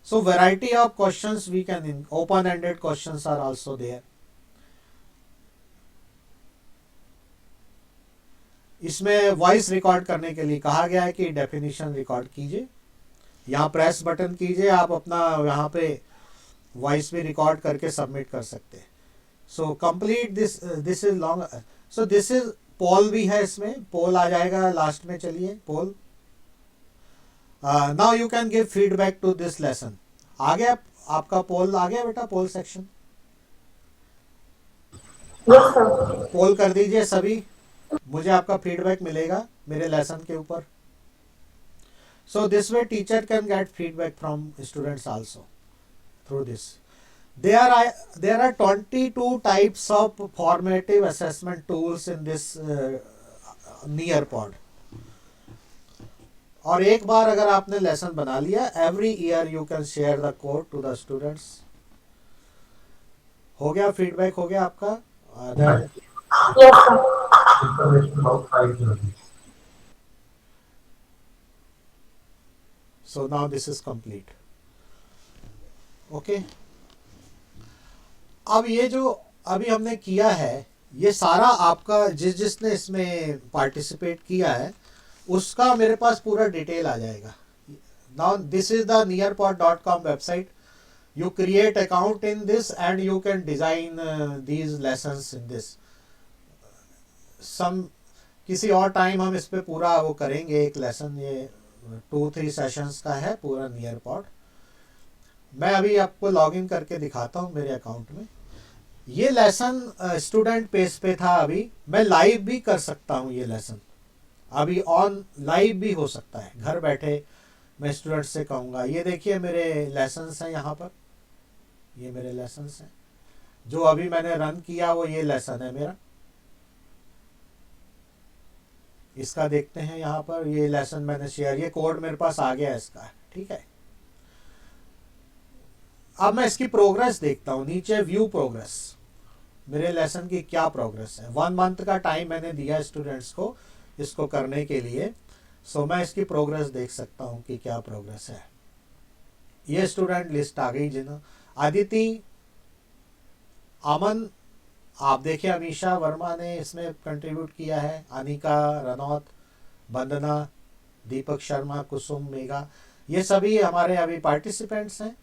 so variety of questions we can open ended questions are also there। इसमें voice record करने के लिए कहा गया है कि डेफिनेशन रिकॉर्ड कीजिए। यहाँ प्रेस बटन कीजिए, आप अपना यहाँ पे वॉइस भी रिकॉर्ड करके सबमिट कर सकते हैं। So complete this is long. So this is poll भी है, इसमें पोल आ जाएगा लास्ट में. चलिए poll. Now you can give feedback to this lesson. आ गया आपका पोल? आ गया बेटा poll section? Yes, sir. Poll कर दीजिए सभी, मुझे आपका फीडबैक मिलेगा मेरे लेसन के ऊपर. So this way teacher can get feedback from students also through this. There are 22 types of formative assessment tools in this Nearpod. और एक बार अगर आपने लेसन बना लिया, every year you can share the code to the students. हो गया feedback? हो गया आपका? Yes, sir. So now this is complete. Okay. अब ये जो अभी हमने किया है, ये सारा आपका जिसने इसमें पार्टिसिपेट किया है उसका मेरे पास पूरा डिटेल आ जाएगा. Now this is the nearpod.com website. You create account in this and you can design these lessons in this. किसी और टाइम हम इस पे पूरा वो करेंगे. एक लेसन ये 2-3 सेशंस का है पूरा Nearpod. मैं अभी आपको लॉगिन करके दिखाता हूँ मेरे अकाउंट में. ये लेसन स्टूडेंट पेज पे था. अभी मैं लाइव भी कर सकता हूँ. ये लेसन अभी ऑन लाइव भी हो सकता है. घर बैठे मैं स्टूडेंट से कहूँगा ये देखिए मेरे लेसन्स हैं यहाँ पर. ये मेरे लेसन्स हैं जो अभी मैंने रन किया, वो ये लेसन है मेरा. इसका देखते हैं यहाँ पर. ये लेसन मैंने शेयर, ये कोड मेरे पास आ गया इसका. ठीक है. अब मैं इसकी प्रोग्रेस देखता हूँ. नीचे व्यू प्रोग्रेस, मेरे लेसन की क्या प्रोग्रेस है. 1 मंथ का टाइम मैंने दिया स्टूडेंट्स को इसको करने के लिए. सो मैं इसकी प्रोग्रेस देख सकता हूँ कि क्या प्रोग्रेस है. ये स्टूडेंट लिस्ट आ गई जिन्होंने. आदिति, अमन, आप देखिए अमीशा वर्मा ने इसमें कंट्रीब्यूट किया है. अनिका, रनौत, वंदना, दीपक शर्मा, कुसुम, मेघा, ये सभी हमारे अभी पार्टिसिपेंट्स हैं.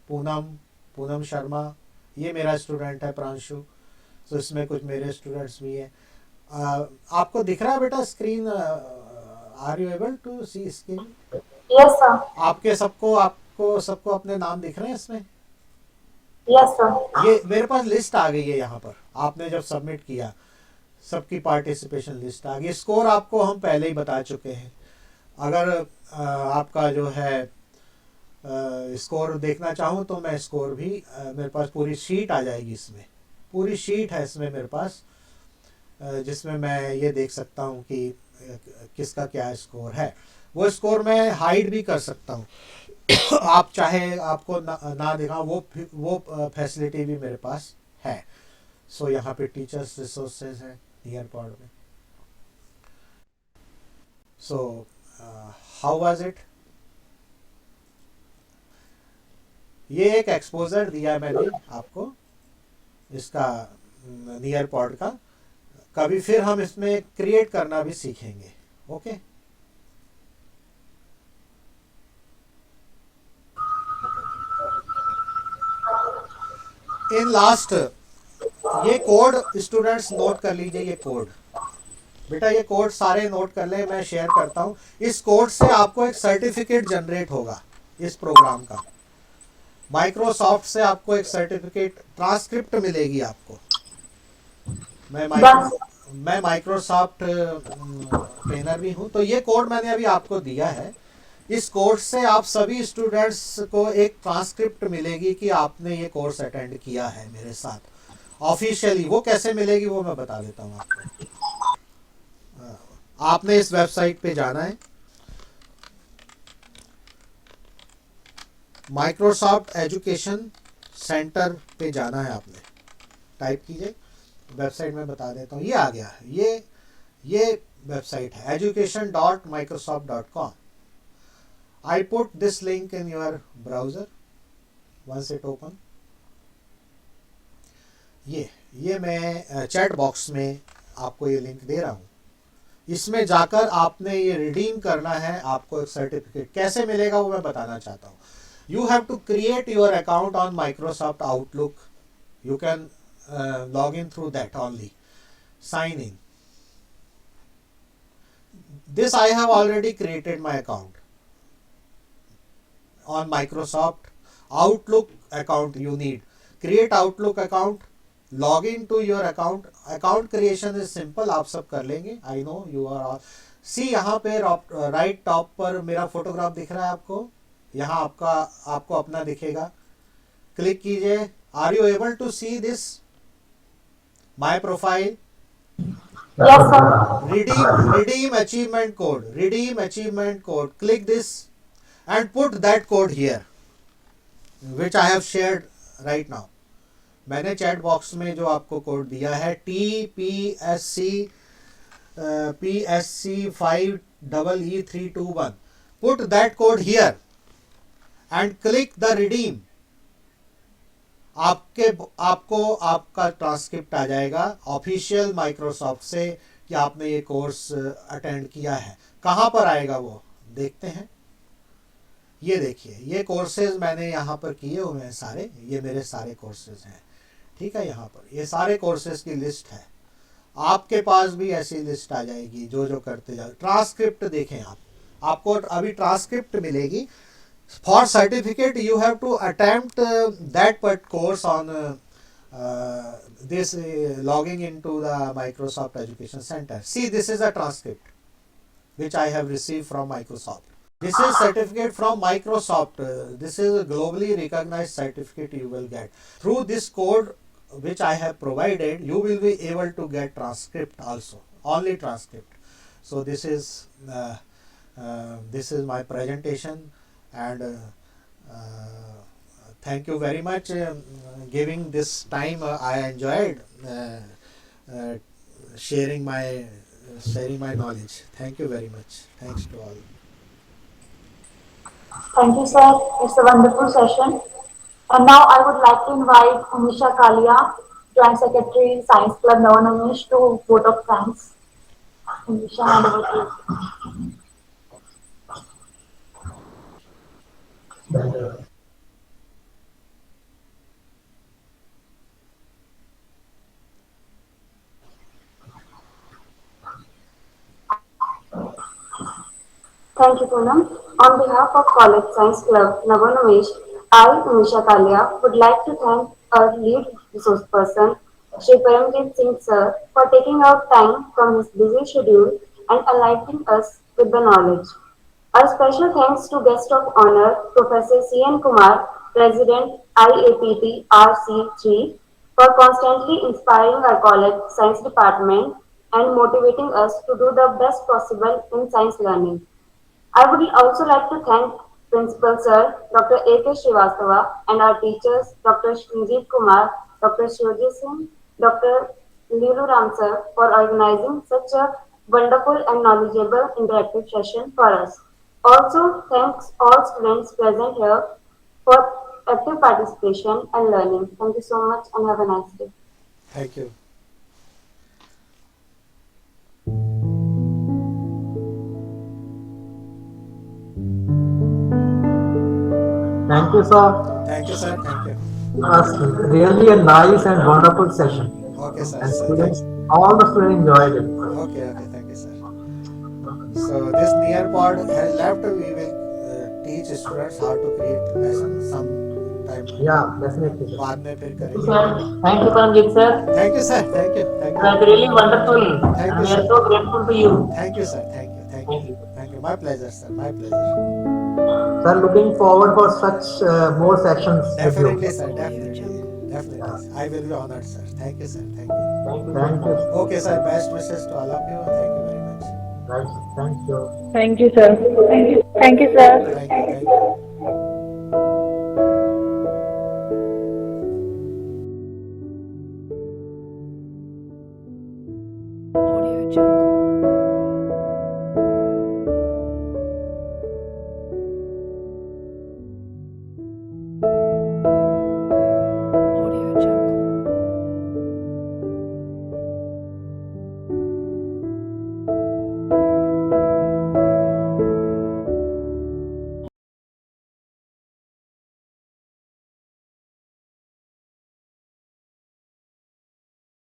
पूनम शर्मा, ये मेरा स्टूडेंट है प्रांशु. तो इसमें कुछ मेरे स्टूडेंट्स भी हैं. आपको दिख रहा है बेटा screen? Are you able to see screen? Yes, sir. आपको सबको अपने नाम दिख रहे हैं इसमें? Yes, sir. ये मेरे पास लिस्ट आ गई है यहाँ पर. आपने जब सबमिट किया सबकी पार्टिसिपेशन लिस्ट आ गई. स्कोर आपको हम पहले ही बता चुके हैं. अगर आपका जो है स्कोर देखना चाहूँ तो मैं स्कोर भी मेरे पास पूरी शीट आ जाएगी. इसमें पूरी शीट है इसमें मेरे पास, जिसमें मैं ये देख सकता हूँ कि किसका क्या स्कोर है. वो स्कोर मैं हाइड भी कर सकता हूँ. आप चाहे आपको ना दिखाऊं, वो फैसिलिटी भी मेरे पास है. सो यहाँ पे टीचर्स रिसोर्सेज है Nearpod में. So how was it? ये एक एक्सपोजर दिया मैंने आपको इसका Nearpod का. कभी फिर हम इसमें क्रिएट करना भी सीखेंगे. ओके. इन लास्ट ये कोड स्टूडेंट्स नोट कर लीजिए. ये कोड बेटा, ये कोड सारे नोट कर ले. मैं शेयर करता हूँ. इस कोड से आपको एक सर्टिफिकेट जनरेट होगा इस प्रोग्राम का. माइक्रोसॉफ्ट से आपको एक सर्टिफिकेट ट्रांसक्रिप्ट मिलेगी आपको. मैं माइक्रोसॉफ्ट ट्रेनर भी हूँ. तो ये कोड मैंने अभी आपको दिया है. इस कोर्स से आप सभी स्टूडेंट्स को एक ट्रांसक्रिप्ट मिलेगी कि आपने ये कोर्स अटेंड किया है मेरे साथ ऑफिशियली. वो कैसे मिलेगी वो मैं बता देता हूँ आपको. आपने इस वेबसाइट पे जाना है, माइक्रोसॉफ्ट एजुकेशन सेंटर पे जाना है. आपने टाइप कीजिए वेबसाइट में बता देता हूँ. ये आ गया है. ये वेबसाइट है education.microsoft.com. I put this link in your browser once it open. ये मैं चैट बॉक्स में आपको ये लिंक दे रहा हूँ. इसमें जाकर आपने ये रिडीम करना है. आपको एक सर्टिफिकेट कैसे मिलेगा वो मैं बताना चाहता हूँ. You have to create your account on Microsoft Outlook. You can log in through that only. Sign in. This I have already created my account on Microsoft. Outlook account you need. Create Outlook account. Log in to your account. Account creation is simple. आप सब कर लेंगे. I know you are all. See यहाँ पे right top पर मेरा photograph दिख रहा है आपको. यहाँ आपको अपना दिखेगा. क्लिक कीजिए. Are you able to see this? My profile. Yes, sir. Redeem achievement code. Redeem achievement code. Click this and put that code here, which I have shared right now. मैंने चैट बॉक्स में जो आपको code दिया है TPSC5EE321. Put that code here and click the redeem. आपको आपका transcript आ जाएगा official Microsoft से कि आपने ये कोर्स अटेंड किया है. कहाँ पर आएगा वो देखते हैं. ये देखिए ये कोर्सेज मैंने यहाँ पर किए हुए हैं सारे. ये मेरे सारे कोर्सेज हैं. ठीक है. यहाँ पर ये सारे कोर्सेज की लिस्ट है. आपके पास भी ऐसी लिस्ट आ जाएगी जो करते जाओ. ट्रांसक्रिप्ट देखें आपको अभी ट्रांसक्रिप्ट मिलेगी. For certificate, you have to attempt that course on this logging into the Microsoft Education Center. See, this is a transcript which I have received from Microsoft. This is certificate from Microsoft. This is a globally recognized certificate you will get. Through this code which I have provided, you will be able to get transcript also. Only transcript. So this is my presentation. And thank you very much giving this time. I enjoyed sharing my knowledge. Thank you very much. Thanks to all. Thank you, sir. It's a wonderful session. And now I would like to invite Umisha Kalia, Joint Secretary, Science Club Navanamish, to vote of thanks. Umisha, hand over to you. Thank you, Poonam. On behalf of College Science Club, Navanamish, I, Umisha Kalia, would like to thank our lead resource person, Shri Paramjit Singh sir, for taking out time from his busy schedule and enlightening us with the knowledge. A special thanks to guest of honor, Professor C.N. Kumar, President IAPT RC3, for constantly inspiring our college science department and motivating us to do the best possible in science learning. I would also like to thank Principal Sir Dr. A.K. Srivastava and our teachers Dr. Srinjeev Kumar, Dr. Shivji Singh, Dr. Lilu Ram Sir for organizing such a wonderful and knowledgeable interactive session for us. Also, thanks all students present here for active participation and learning. Thank you so much and have a nice day. Thank you. Thank you, sir. Thank you, sir. Thank you. It was really a nice and wonderful session. Okay, sir. And Sir, students, all the students enjoyed it. Okay, thank you, sir. So this near pod has left. We will teach students how to create lesson sometime. Yeah, definitely. Sir. बाद में फिर करेंगे. Sir, thank you, Paramjit sir. Thank you, sir. Thank you. Thank It was you. really wonderful. Thank And you, we are sir. so grateful to you. Thank you, sir. Thank you. Thank you. Thank you. My pleasure, sir. My pleasure. Sir, looking forward for such more sessions. with you. Definitely, sir. Definitely. Definitely. I will be honored, sir. Thank you, sir. Thank you. Thank you. Okay, sir. Best wishes to all of you. Thank you very much. Right. Thank you. Thank you, sir. Thank you, sir. Thank you. Thank you.